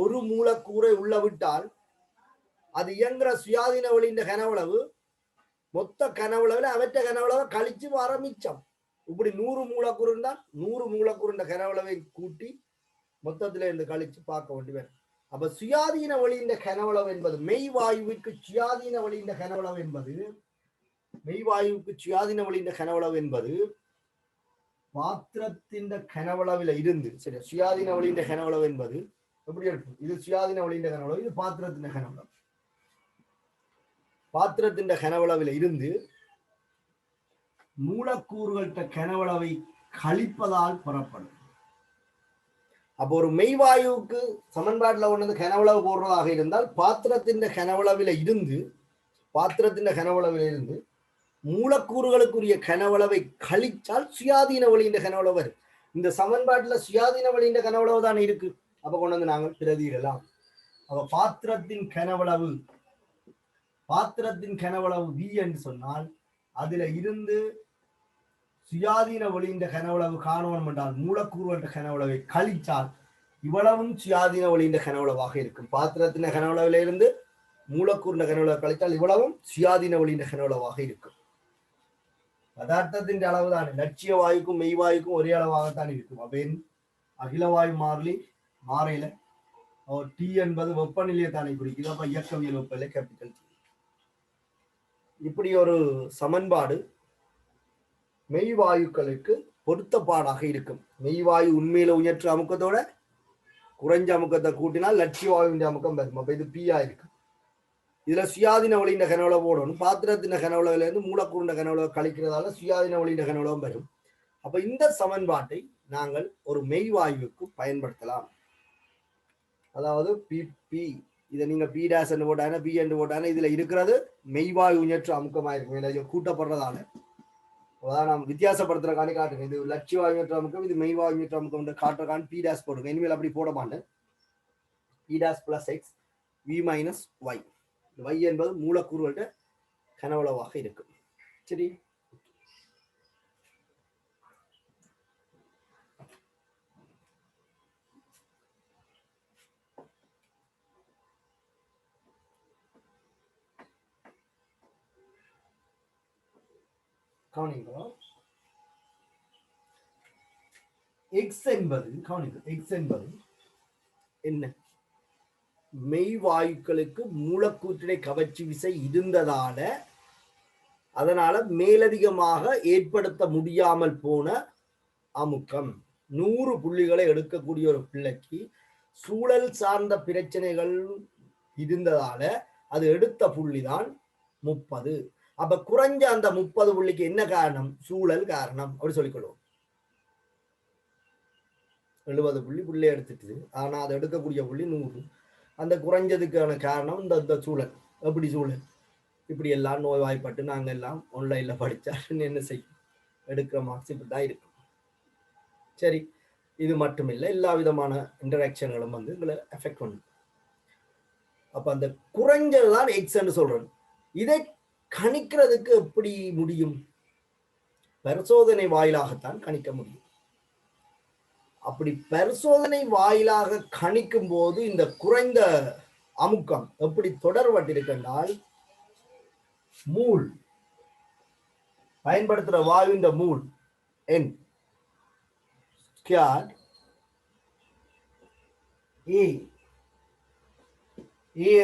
S1: ஒரு மூலக்கூறை உள்ள விட்டால் அது இயங்குற சுயாதீன வழியின் கனவளவு மொத்த கனவளவுல அவற்ற கனவளவை கழிச்சு வர மிச்சம். இப்படி 100 மூலக்கூறு இருந்தால் 100 மூலக்கூறுன்ற கனவளவை கூட்டி மொத்தத்துல இருந்து கழிச்சு பார்க்க வேண்டியது. அப்ப சுயாதீன வழியின் கனவளவு என்பது மெய்வாயுவிற்கு சுயாதீன வழியின் கனவளவு என்பது பாத்திரத்தின் கனவளவில் இருந்து, சரி, சுயாதீன வழியின் கனவளவு என்பது எப்படி இருக்கும்? இது சுயாதீன வழியின் கனவளவு, இது பாத்திரத்தின் கனவளவு. பாத்திரத்தின் கனவளவில் இருந்து மூலக்கூறுகள்கிட்ட கனவளவை கழிப்பதால் பெறப்படும். அப்போ ஒரு மெய்வாயுவுக்கு சமன்பாட்டில் ஒன்று கனவளவு போடுறதாக இருந்தால் பாத்திரத்தின் கனவளவில் இருந்து மூலக்கூறுகளுக்குரிய கனவளவை கழிச்சால் சுயாதீன வழியின் கனவளவு வரும். இந்த சமன்பாட்டில் சுயாதீன வழியின் கனவளவு தான் இருக்கு. அப்ப கொண்டு வந்து நாங்கள் பிரதியிடலாம். அப்ப பாத்திரத்தின் கனவளவு V என்று சொன்னால் அதுல இருந்து சுயாதீன வழியின் கனவளவு காணணும் என்றால் மூலக்கூறுகள கனவளவை கழிச்சால் இவ்வளவும் சுயாதீன வழியின் கனவளவாக இருக்கும். பாத்திரத்தின் கனவளவில இருந்து மூலக்கூறுண்ட கனவளவை கழித்தால் இவ்வளவும் சுயாதீன வழியின் கனவளவாக இருக்கும். பதார்த்தத்தின் அளவு தான் லட்சிய வாயுக்கும் மெய்வாயுக்கும் ஒரே அளவாகத்தான் இருக்கும். அப்ப அகிலவாயு மாறையில T என்பது வெப்பநிலையை தானே குறிக்குது. அப்ப இயக்கவியல் வெப்பநிலை கேபிட்டல் T. இப்படி ஒரு சமன்பாடு மெய்வாயுக்களுக்கு பொருத்தப்பாடாக இருக்கும். மெய்வாயு உண்மையில உயர்ற்ற அமுக்கத்தோட குறைஞ்ச அமுக்கத்தை கூட்டினால் லட்சிய வாயுவின் அமுக்கம் வரும். அப்ப இது P இருக்கு. இதுல சுயாதீன வழியின் கனவளவு போடணும். பாத்திரத்தின் கனவளவுல இருந்து மூலக்கூறுண்ட கனவளவு கழிக்கிறதால சுயாதீன வழியின் கனவளவும் வரும். அப்ப இந்த சமன்பாட்டை நாங்கள் ஒரு மெய்வாயுவுக்கு பயன்படுத்தலாம். அதாவது P, இதை நீங்க P டேஸ் என்று போட்டாங்க, P என்று போட்டாங்க, இதுல இருக்கிறது மெய்வாயு உயர்ற்ற அமுக்கமா இருக்கும். கூட்டப்படுறதால அதான் நாம் வித்தியாசப்படுத்துறக்காண்டி காட்டுங்க. இது லட்சிய வாயு உயர்ற்ற அமுக்கம், இது மெய்வாயு உயர்ற்ற அமுக்கம் காட்டுறக்காண்டி P டேஸ் போடுங்க. இனிமேல் அப்படி போட மாட்டேன். P days plus X V minus Y. Y என்பது மூலக்கூறுகளோட கனவளவாக இருக்கும். சரி, கவனிங்க எக்ஸ் என்பது கவனிங்க எக்ஸ் என்பது என்ன மெய்வாயுக்களுக்கு மூலக்கூற்றினை கவர்ச்சி விசை இருந்ததால அதனால மேலதிகமாக ஏற்படுத்த முடியாமல் போன அமுக்கம் 100 புள்ளிகளை எடுக்கக்கூடிய ஒரு பிள்ளைக்கு சூழல் சார்ந்த பிரச்சனைகள் இருந்ததால அது எடுத்த புள்ளிதான் 30. அப்ப குறைஞ்ச அந்த 30 புள்ளிக்கு என்ன காரணம் சூழல் காரணம் அப்படி சொல்லிக்கொள்வோம் 70 புள்ளி எடுத்துட்டு ஆனா அதை எடுக்கக்கூடிய புள்ளி 100 அந்த குறைஞ்சதுக்கான காரணம் இந்த சூழல் எப்படி சூழல் இப்படி எல்லாம் நோய்வாய்ப்பட்டு நாங்க எல்லாம் ஆன்லைன்ல படிச்சா என்ன செய்யும் எடுக்கிற மார்க்ஸ் இப்படிதான் இருக்கும் சரி இது மட்டும் இல்லை எல்லா விதமான இன்டராக்ஷன்களும் வந்து இதுல எஃபெக்ட் பண்ணும் அப்ப அந்த குறைஞ்சதுதான் எக்ஸ்ன்னு சொல்றேன் இதை கணிக்கிறதுக்கு எப்படி முடியும் பரிசோதனை வாயிலாகத்தான் கணிக்க முடியும் அப்படி பரிசோதனை வாயிலாக கணிக்கும் போது இந்த குறைந்த அமுக்கம் எப்படி தொடர்பட்டிருக்கின்றால் மூல் பயன்படுத்துற வாயுவின் மூல் என் ஸ்கொயர் ஏ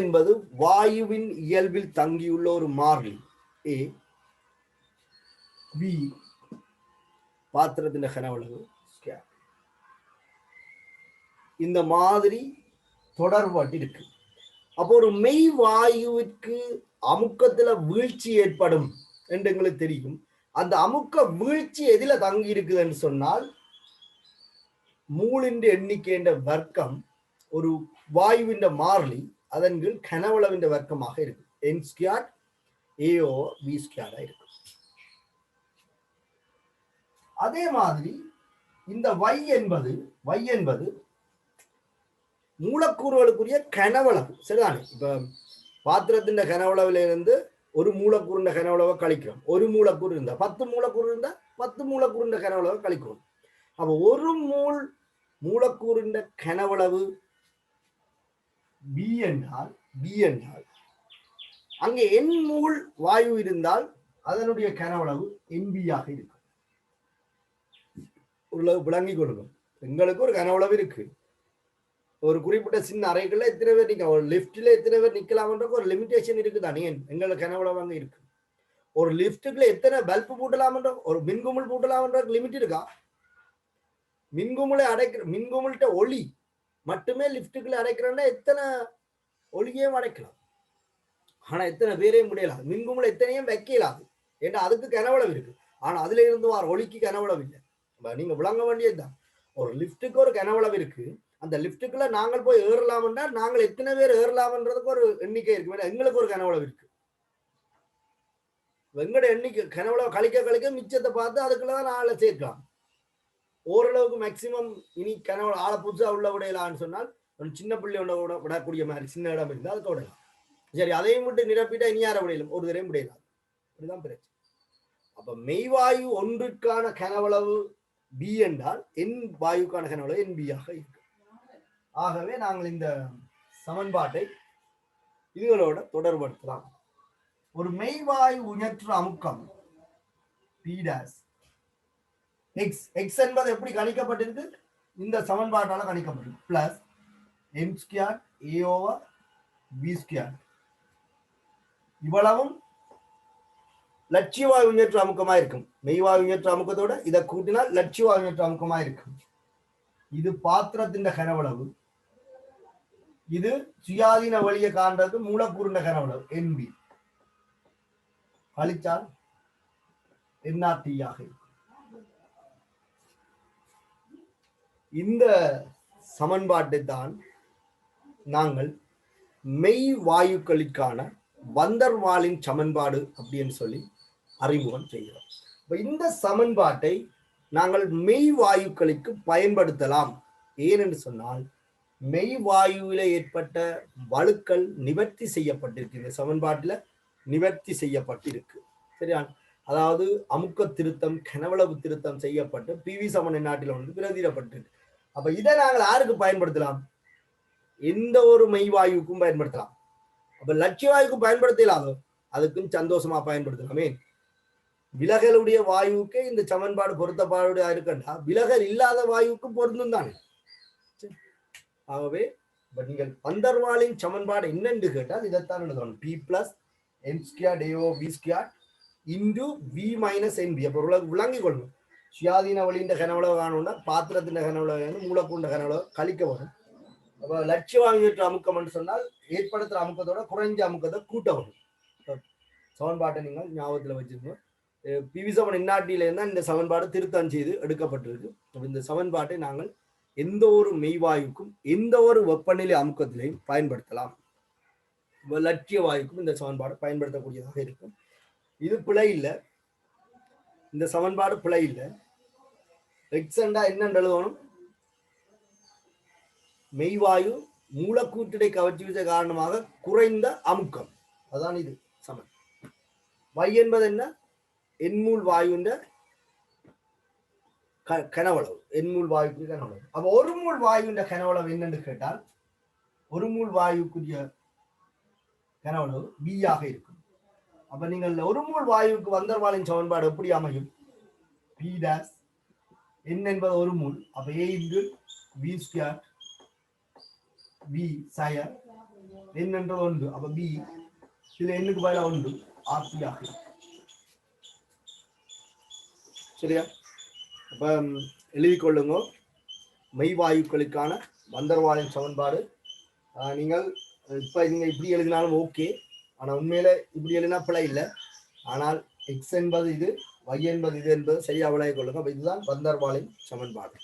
S1: என்பது வாயுவின் இயல்பில் தங்கியுள்ள ஒரு மாறிலி ஏ பி பாத்திரத்தின் கனவளவு ஸ்கொயர் இந்த மாதிரி தொடர்பட்டு இருக்கு அப்போ ஒரு மெய் வாயுவிற்கு அமுக்கத்துல வீழ்ச்சி ஏற்படும் என்று எங்களுக்கு தெரியும் அந்த அமுக்க வீழ்ச்சி எதில தங்கி இருக்குதுன்னு சொன்னால் மூலின் எண்ணிக்கைன்ற வர்க்கம் ஒரு வாயுவின் மாறிலி அதன் கீழ் கனவளவின் வர்க்கமாக இருக்கு என் ஸ்கொயர் ஏஓ பி ஸ்கொயரா இருக்கு அதே மாதிரி இந்த y என்பது மூலக்கூறுகளுக்குரிய கனவளவு சரிதானே இப்ப பாத்திரத்தின் கனவளவுல இருந்து ஒரு மூலக்கூறுண்ட கனவளவை கழிக்கிறோம் ஒரு மூலக்கூறு இருந்தா 10 மூலக்கூறு இருந்தா 10 மூலக்கூறுண்ட கனவளவை கழிக்கிறோம் அப்ப ஒரு மூலக்கூறுண்ட கனவளவு பி என்றால் அங்கே என் மூல் வாயு இருந்தால் அதனுடைய கனவளவு என்பியாக இருக்கும் விளங்கிக் கொள்ளும் எங்களுக்கு ஒரு கனவளவு இருக்கு ஒரு குறிப்பிட்ட சின்ன அறைக்குள்ள எத்தனை பேர் நிற்க ஒரு லிப்ட்ல எத்தனை பேர் நிக்கலாம்ன்ற ஒரு லிமிடேஷன் இருக்குதானே எங்களுக்கு கனவளவு அங்க இருக்கு ஒரு லிப்டுக்குள்ள எத்தனை பல்பு பூட்டலாம்ன்ற ஒரு மின்குமிழ் பூட்டலாம்ன்ற லிமிட் இருக்கா மின்குமிழ்கிட்ட ஒளி மட்டுமே லிப்டுக்குள்ள அடைக்கிறோம்னா எத்தனை ஒளியையும் அடைக்கலாம் ஆனா எத்தனை பேரையும் முடியலாம் மின்குமிழ் எத்தனையும் வைக்கலாது ஏன்னா அதுக்கு கனவளவு இருக்கு ஆனா அதுல இருந்து வர ஒளிக்கு கனவளவு இல்லை நீங்க விளங்க வேண்டியதுதான் ஒரு லிப்டுக்கு ஒரு கனவளவு இருக்கு அந்த லிப்டுக்குள்ள நாங்கள் போய் ஏறலாம்னா நாங்கள் எத்தனை பேர் ஏறலாம்ன்றதுக்கு ஒரு எண்ணிக்கை இருக்கு எங்களுக்கு ஒரு கனவளவு இருக்கு எங்கட எண்ணிக்கை கனவளவு கழிக்க மிச்சத்தை பார்த்து அதுக்குள்ளதான் ஆளை சேர்க்கலாம் ஓரளவுக்கு மேக்சிமம் இனி கனவு ஆளை புதுசா உள்ள விடையலான்னு சொன்னால் ஒரு சின்ன பிள்ளை உள்ள விடக்கூடிய மாதிரி சின்ன இடம் இருந்தால் அதுக்கு விடலாம் சரி அதையும் விட்டு நிரப்பிட்டா இனி யார விடையிலும் ஒரு தரையும் விடையலாம் அப்படிதான் பிரச்சனை அப்ப மெய்வாயு ஒன்றுக்கான கனவளவு பி என்றால் என் வாயுக்கான கனவளவு என் பியாக இருக்கு ஆகவே நாங்கள் இந்த சமன்பாட்டை இதுகளோட தொடர்படுத்தலாம் ஒரு மெய்வாயு உயற்று அமுக்கம் பி டேஸ் எக்ஸ் என்பது எப்படி கணிக்கப்பட்டிருக்கு இந்த சமன்பாட்டால கணிக்கப்பட்டிருக்கு plus M square A over B square இவ்வளவும் லட்சிய வாயு உயற்று அமுக்கமா இருக்கும் மெய்வாயு உயற்று அமுக்கத்தோட இதை கூட்டினால் லட்சிய வாயு உயற்று அமுக்கமா இருக்கும் இது பாத்திரத்தின் கனவளவு இது சுயாதீன வழியை காண்றது மூலக்கூறுண்ட கனவளவு என்பி கழிச்சால் என்ஆர்டி ஆக இருக்கும் இந்த சமன்பாட்டை தான் நாங்கள் மெய் வாயுக்களுக்கான வந்தர்வாலின் சமன்பாடு அப்படின்னு சொல்லி அறிமுகம் செய்கிறோம் இந்த சமன்பாட்டை நாங்கள் மெய் வாயுக்களுக்கு பயன்படுத்தலாம் ஏனென்று சொன்னால் மெய் வாயுவில ஏற்பட்ட வழுக்கள் நிவர்த்தி செய்யப்பட்டிருக்கு இந்த சமன்பாட்டில் நிவர்த்தி செய்யப்பட்டிருக்கு சரியா அதாவது அமுக்க திருத்தம் கனவளவு திருத்தம் செய்யப்பட்டு பிவி சமன் நாட்டில் வந்து பிரதிடப்பட்டிருக்கு அப்ப இதை நாங்கள் யாருக்கு பயன்படுத்தலாம் எந்த ஒரு மெய்வாயுக்கும் பயன்படுத்தலாம் அப்ப லட்சிய வாயுக்கும் பயன்படுத்தலாதோ அதுக்கும் சந்தோஷமா பயன்படுத்தலாமே விலகலுடைய வாயுவுக்கு இந்த சமன்பாடு பொருத்தப்பாடு இருக்கா, விலகல் இல்லாத வாயுவுக்கும் பொருந்தும் தானே. ஆகவே நீங்கள் பந்தர்வாலின் சமன்பாடு என்னென்று கேட்டால் இதைத்தான் எழுதணும். B plus N square A over V square into V minus NB. அப்போ விளங்கிக் கொள்ளணும். சுயாதீன வழியின் கனவுளவு காணும்னா பாத்திரத்தின் கனவுளவு மூலக்கூண்ட கனவுளவு கழிக்க வரும். அப்போ லட்சிய வாங்கிட்டு அமுக்கம் என்று சொன்னால் ஏற்படுத்துற அமுக்கத்தோட குறைஞ்ச அமுக்கத்தை கூட்ட வரும். சமன்பாட்டை நீங்கள் ஞாபகத்தில் வச்சிருக்கோம். பிவி7 என்ஆர்டியில இருந்தா இந்த சமன்பாடு திருத்தம் செய்து எடுக்கப்பட்டிருக்கு. இந்த சமன்பாட்டை நாங்கள் எந்த ஒரு மெய்வாயுக்கும் எந்த ஒரு வெப்பநிலை அமுக்கத்திலையும் பயன்படுத்தலாம். லட்சிய வாயுக்கும் இந்த சமன்பாடு பயன்படுத்தக்கூடியதாக இருக்கும். இது பிழை இல்லை, இந்த சமன்பாடு பிழை இல்லை. எக்ஸண்டா என்ன எழுதணும், மெய்வாயு மூலக்கூற்றிடை கவர்ச்சி விசை காரணமாக குறைந்த அமுக்கம், அதான் இது சமன். வை என்பது என்ன, எண்மூல் வாயுன்ற கனவளவு, எண்மூல் வாயுக்கு கனவளவு. அப்ப ஒரு மூல் வாயுன்ற கனவளவு என்னன்னு கேட்டால் ஒரு மூல் வாயுக்குரிய கனவளவு V ஆக இருக்கும். அப்ப நீங்கள் ஒரு மூல் வாயுக்கு வந்தர்வாலின் சமன்பாடு எப்படி அமையும், P டேஷ் n என்பது ஒரு மூல், அப்ப A into V square V சய n என்றது ஒன்று, அப்ப B இதுல என்னுக்கு பதிலா ஒன்று RP ஆக. சரியா? அப்ப எழுதிக் கொள்ளுங்க மெய்வாயுக்களுக்கான வந்தர்வாலின் சமன்பாடு. நீங்கள் இப்ப நீங்க இப்படி எழுதினாலும் ஓகே, ஆனா உண்மையில இப்படி எழுதினா பிழை இல்லை. ஆனால் எக்ஸ் என்பது இது, y என்பது இது என்பது சரியா விளங்கிக் கொள்ளுங்க. அப்ப இதுதான் வந்தர்வாலின் சமன்பாடு.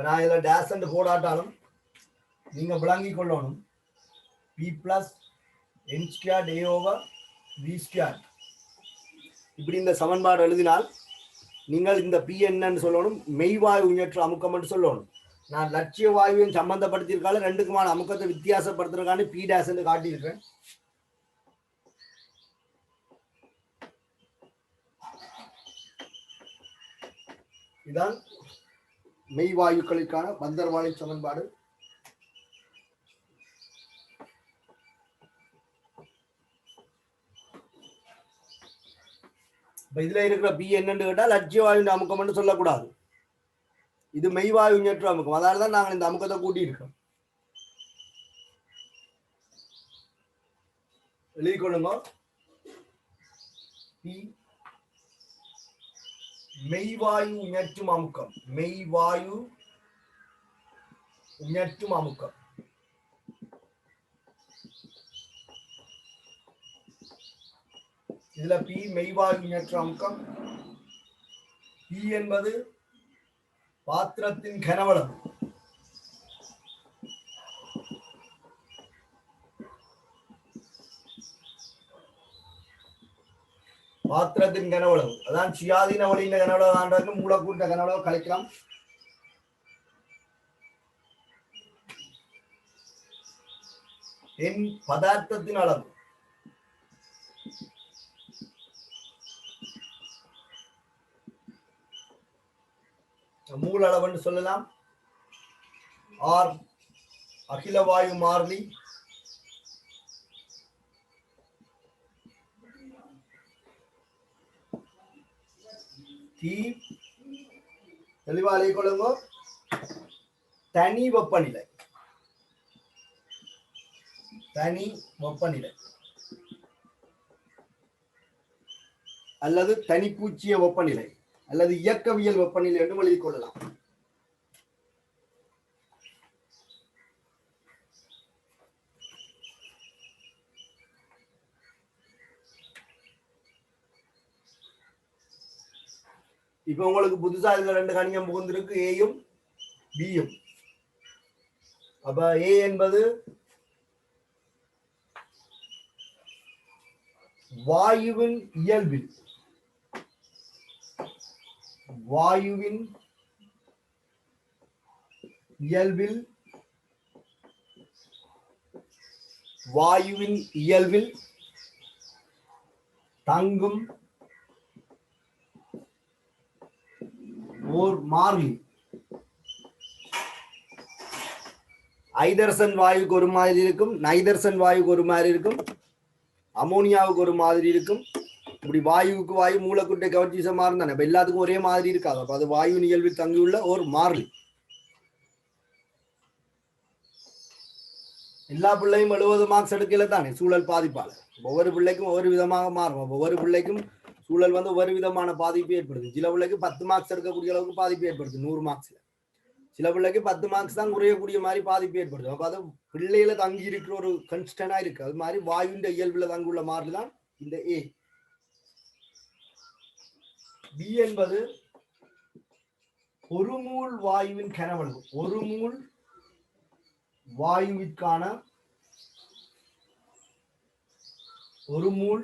S1: நான் இதில் டேஸ் அண்ட் போடாட்டாலும் நீங்கள் விளங்கிக் கொள்ளணும். B plus N square A over V square இப்படி இந்த சமன்பாடு எழுதினால் நீங்கள் இந்த பி என்னன்னு சொல்லணும், மெய்வாயு உயற்ற அமுக்கம் என்று சொல்லணும். நான் லட்சிய வாயுவையும் சம்பந்தப்படுத்தியிருக்கால ரெண்டுக்குமான அமுக்கத்தை வித்தியாசப்படுத்துறதுக்கான பி டேஸ் என்று காட்டியிருக்கேன். இதுதான் மெய்வாயுக்களுக்கான வந்தர்வாலின் சமன்பாடு. இதுல இருக்கிற பி என்னன்னு கேட்டால் லட்சிய வாயு அமுக்கம் சொல்லக்கூடாது, இது மெய்வாயு உயற்ற அமுக்கம். அதனாலதான் நாங்கள் இந்த அமுக்கத்தை கூட்டி இருக்கோம். எழுதிக் கொள்ளுங்க, மெய்வாயு உயர்த்தும் அமுக்கம், மெய்வாயு உயர்த்தும் அமுக்கம். இதுல பி மெய்வாயு உயர்த்தும் அமுக்கம், பி என்பது பாத்திரத்தின் கனவளவு, பாத்திரத்தின் கனவளவு. அதான் சுயாதீன வழியின் கனவளவு ஆண்டாக்கு மூலக்கூட்ட கனவளவு கழிக்கலாம். என் பதார்த்தத்தின் அளவு, மூல அளவு சொல்லலாம். ஆர் அகில வாயு மாறிலி, தெளிவாக கொள்ளுங்க, தனி வெப்பநிலை, தனி வெப்பநிலை அல்லது தனிப்பூச்சிய வெப்பநிலை அல்லது இயக்கவியல் வெப்பநிலை என்று எழுதிக் கொள்ளலாம். இப்ப உங்களுக்கு புதுசா இதுல ரெண்டு கணியம் புகுந்திருக்கு, ஏயும் பியும். அப்ப ஏ என்பது வாயுவின் இயல்பில், வாயுவின் இயல்பில் வாயுவின் இயல்பில் தங்கும் ஓர் மாறிலி. ஐதரசன் வாயுக்கு ஒரு மாதிரி இருக்கும், நைதரசன் வாயுக்கு ஒரு மாதிரி இருக்கும், அமோனியாவுக்கு ஒரு மாதிரி இருக்கும். இப்படி வாயுவுக்கு வாயு மூலக்கூட்டை கவர்ச்சி விசை மாறும் தானே. இப்ப எல்லாத்துக்கும் ஒரே மாதிரி இருக்காது. அப்ப அது வாயுவின் இயல்பில் தங்கியுள்ள ஒரு மாறிலி. எல்லா பிள்ளையும் 70 மார்க்ஸ் எடுக்கல தானே சூழல் பாதிப்பால. ஒவ்வொரு பிள்ளைக்கும் ஒவ்வொரு விதமாக மாறும். ஒவ்வொரு பிள்ளைக்கும் சூழல் ஒவ்வொரு விதமான பாதிப்பு ஏற்படுது. சில பிள்ளைக்கு 10 மார்க்ஸ் எடுக்கக்கூடிய அளவுக்கு பாதிப்பு ஏற்படுது 100 மார்க்ஸ்ல. சில பிள்ளைக்கு 10 மார்க்ஸ் தான் குறையக்கூடிய மாதிரி பாதிப்பு ஏற்படுது. அப்ப அது பிள்ளையில தங்கி இருக்கிற ஒரு கன்ஸ்டன்டா இருக்கு. அது மாதிரி வாயுவின் இயல்புல தங்குள்ள மாறி தான் இந்த ஏ. பி என்பது ஒரு மூல் வாயுவின் கனவளவு. ஒரு மூல் வாயுவிற்கான ஒரு மூல்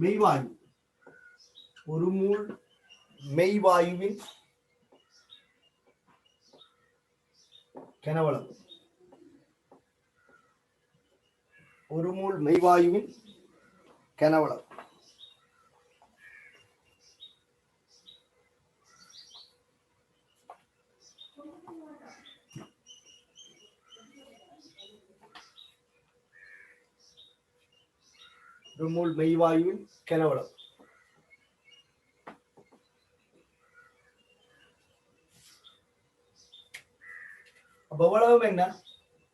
S1: மெய்வாயு, ஒரு மூல் மெய்வாயுவின் கனவளவு. ஒரு மூல் மெய்வாயுவின் கனவளவு. ஒரு மூல் மெய்வாயுவின் கனவளவு. அப்ப எவ்வளவு என்ன?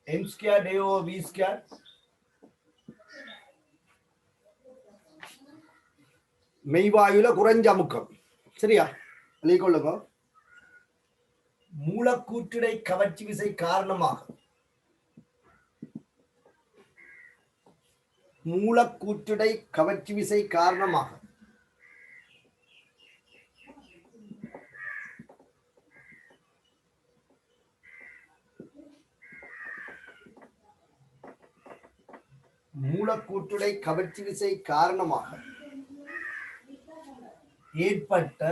S1: m² AO v². மெய்வாயுல குறைஞ்ச அமுக்கம். சரியா? எழுதிக்கொள்ளுங்க. மூலக்கூற்றிடை கவர்ச்சி விசை காரணமாக மூலக்கூற்றிடை கவர்ச்சி விசை காரணமாக மூலக்கூற்றுடை கவர்ச்சி விசை காரணமாக ஏற்பட்ட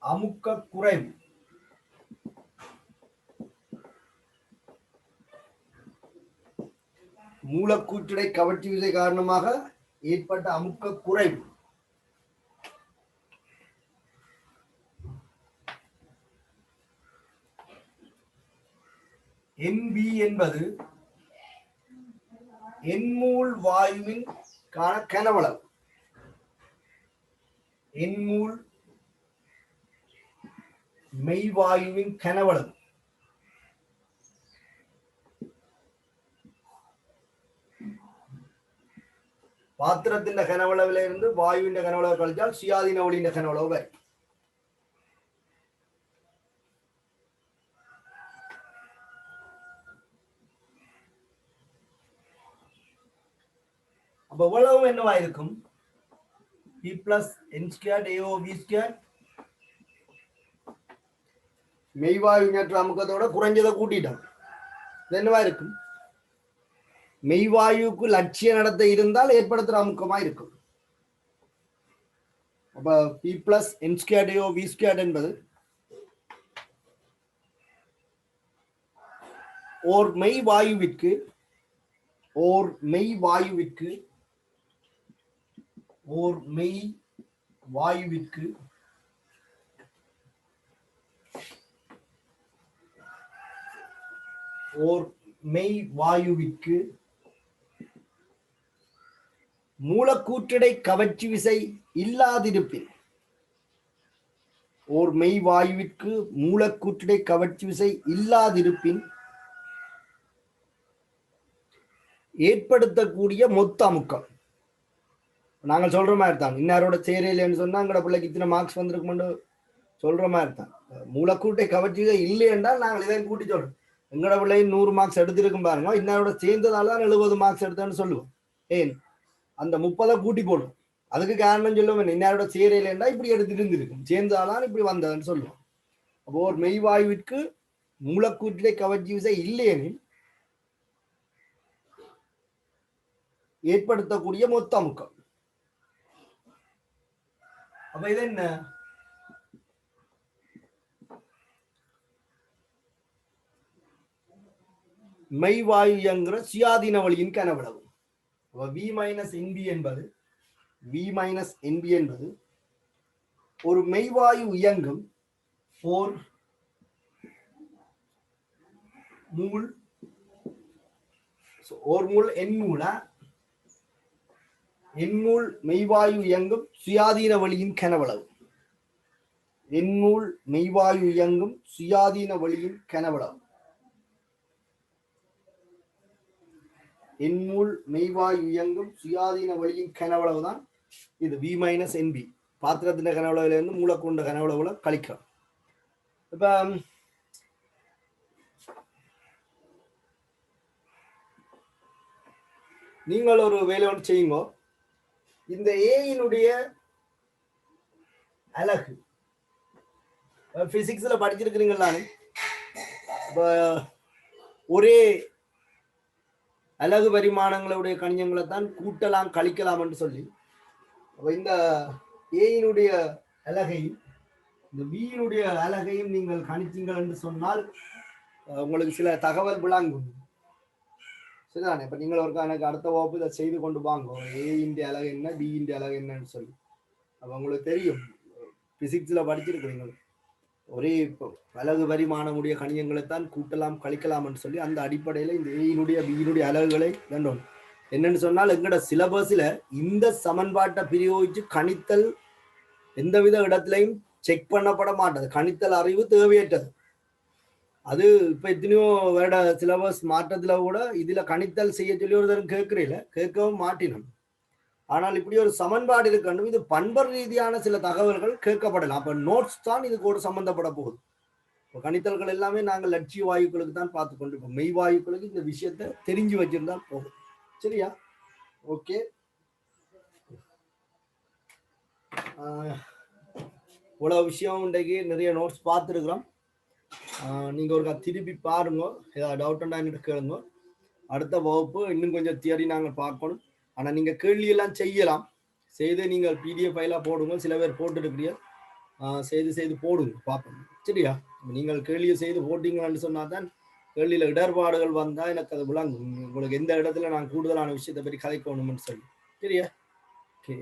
S1: அமுக்க குறைவு மூலக்கூற்றிடை கவர்ச்சி விசை காரணமாக ஏற்பட்ட அமுக்க குறைவு NB என்பது எண்மூல் வாயுவின் கனவளவு. எண்மூல் மெய்வாயுவின் கனவளவு. பாத்திரத்தின் கனவளவில இருந்து வாயுவின் கனவளவு கழிச்சால் சுயாதீன ஒளியின் கனவளவு வரை. அப்ப எவ்வளவு என்னவா இருக்கும்? P plus n² AO v². மெய்வாயு நேற்று அமுக்கத்தோட குறைஞ்சதை கூட்டிட்டோம். என்னவா இருக்கும்? மெய்வாயுக்கு லட்சிய நடத்தை இருந்தால் ஏற்படுத்துற அமுக்கமா இருக்கும். அப்ப P plus n² AO v² என்பது ஓர் மெய்வாயுவிற்கு ஓர் மெய்வாயுவிற்கு மூலக்கூற்றிடை கவர்ச்சி விசை இல்லாதிருப்பின் மூலக்கூற்றிடை கவர்ச்சி விசை இல்லாதிருப்பின் ஏற்படுத்தக்கூடிய மொத்த அமுக்கம். நாங்கள் சொல்ற மாதிரி தான். இன்னாரோட சேரையில்லைன்னு சொன்னா எங்களோட பிள்ளைக்கு இத்தனை மார்க்ஸ் வந்திருக்குமென்று சொல்ற மாதிரி தான். மூலக்கூட்டை கவர்ச்சி இல்லை என்றால் நாங்கள் இதை கூட்டி சொல்றோம். எங்களோட பிள்ளையும் 100 மார்க்ஸ் எடுத்திருக்கும் பாருங்க, இன்னாரோட சேர்ந்ததால தான் 70 மார்க்ஸ் எடுத்தான்னு சொல்லுவோம். ஏன் அந்த 30 கூட்டி போடும். அதுக்கு காரணம் சொல்லுவோம், இன்னாரோட சேரையில்லைண்டா இப்படி எடுத்துட்டு இருந்திருக்கும், சேர்ந்ததாலாம் இப்படி வந்ததுன்னு சொல்லுவோம். அப்போ ஒரு மெய்வாயுவிற்கு மூலக்கூற்றிலே கவர்ச்சி விசை இல்லையெனில் ஏற்படுத்தக்கூடிய மொத்த அமுக்கம். அப்ப இது என்ன? மெய்வாயு இயங்குற சுயாதீன வழியின் கனவளவு. வி மைனஸ் என்பி என்பது ஒரு மெய்வாயு இயங்கும் 4 மூல் ஒரு மூல் எண்மூல் மெய்வாயு இயங்கும் சுயாதீன வழியின் கனவளவு. எண்மூல் மெய்வாயு இயங்கும் சுயாதீன வழியின் கனவளவு. எண்மூல் மெய்வாயு இயங்கும் சுயாதீன வழியின் கனவளவு தான் இது வி மைனஸ் என்பி. பாத்திரத்தின் கனவளவுல இருந்து மூலக்கூண்ட கனவளவுல கழிக்கிறோம். இப்ப நீங்கள் ஒரு வேலை ஒன்று செய்யுங்க. இந்த ஏயினுடைய அலகு பிசிக்ஸ்ல படிச்சிருக்கிறீங்களா? ஒரே அலகு பரிமாணங்களுடைய கணிதங்களை தான் கூட்டலாம் கழிக்கலாம் என்று சொல்லி இந்த ஏயினுடைய அலகையும் இந்த பியினுடைய அலகையும் நீங்கள் கணித்தீங்கள் என்று சொன்னால் உங்களுக்கு சில தகவல் விளங்கும். சரிதானே? இப்ப நீங்கள் ஒரு எனக்கு அடுத்த வகுப்பு இதை செய்து கொண்டு வாங்க, ஏ இன்டி அலகு என்ன, பி இன்டி அலகு என்னன்னு சொல்லி. அப்ப உங்களுக்கு தெரியும், பிசிக்ஸ்ல படிச்சிருக்கிறீங்க. ஒரே அலகு பரிமாணமுடைய கணிதங்களைத்தான் கூட்டலாம் கழிக்கலாம் என்று சொல்லி அந்த அடிப்படையில இந்த ஏயினுடைய பியினுடைய அலகுகளை வேண்டும். என்னன்னு சொன்னால் எங்கட சிலபஸ்ல இந்த சமன்பாட்டை பிரயோகிச்சு கணித்தல் எந்தவித இடத்திலையும் செக் பண்ணப்பட மாட்டது. கணித்தல் அறிவு தேவையற்றது. அது இப்ப எத்தனையோ வேட சிலபஸ் மாற்றத்துல கூட இதுல கணித்தல் செய்ய சொல்லி ஒருத்தரும் கேட்கவும் மாட்டினோம். ஆனால் இப்படி ஒரு சமன்பாடு இருக்கணும். இது பண்பர் ரீதியான சில தகவல்கள் கேட்கப்படலாம். அப்ப நோட்ஸ் தான் இது கூட சம்பந்தப்பட போகுது. இப்போ கணித்தல்கள் எல்லாமே நாங்கள் லட்சிய வாயுக்களுக்கு தான் பார்த்து கொண்டிருக்கோம். மெய் வாயுக்களுக்கு இந்த விஷயத்த தெரிஞ்சு வச்சிருந்தா போகும். சரியா? ஓகே. இவ்வளவு விஷயம் இன்றைக்கு நிறைய நோட்ஸ் பார்த்துருக்குறோம். நீங்க ஒரு திருப்பி பாருங்க. ஏதாவது டவுட் என்கிட்ட கேளுங்க. அடுத்த வகுப்பு இன்னும் கொஞ்சம் தியரி நாங்கள் பார்க்கணும். ஆனா நீங்க கேள்வி எல்லாம் செய்யலாம். செய்து நீங்கள் PDF ஃபைலா போடுங்க. சில பேர் போட்டுருக்கிறீங்க. செய்து போடுங்க பார்ப்போம். சரியா? நீங்கள் கேள்வியை செய்து போட்டீங்கன்னு சொன்னாதான் கேள்வியில இடர்பாடுகள் வந்தா எனக்கு அது விளங்கும். உங்களுக்கு எந்த இடத்துல நான் கூடுதலான விஷயத்தை பற்றி கதைக்கணும்னு சொல்லி. சரியா? ஓகே.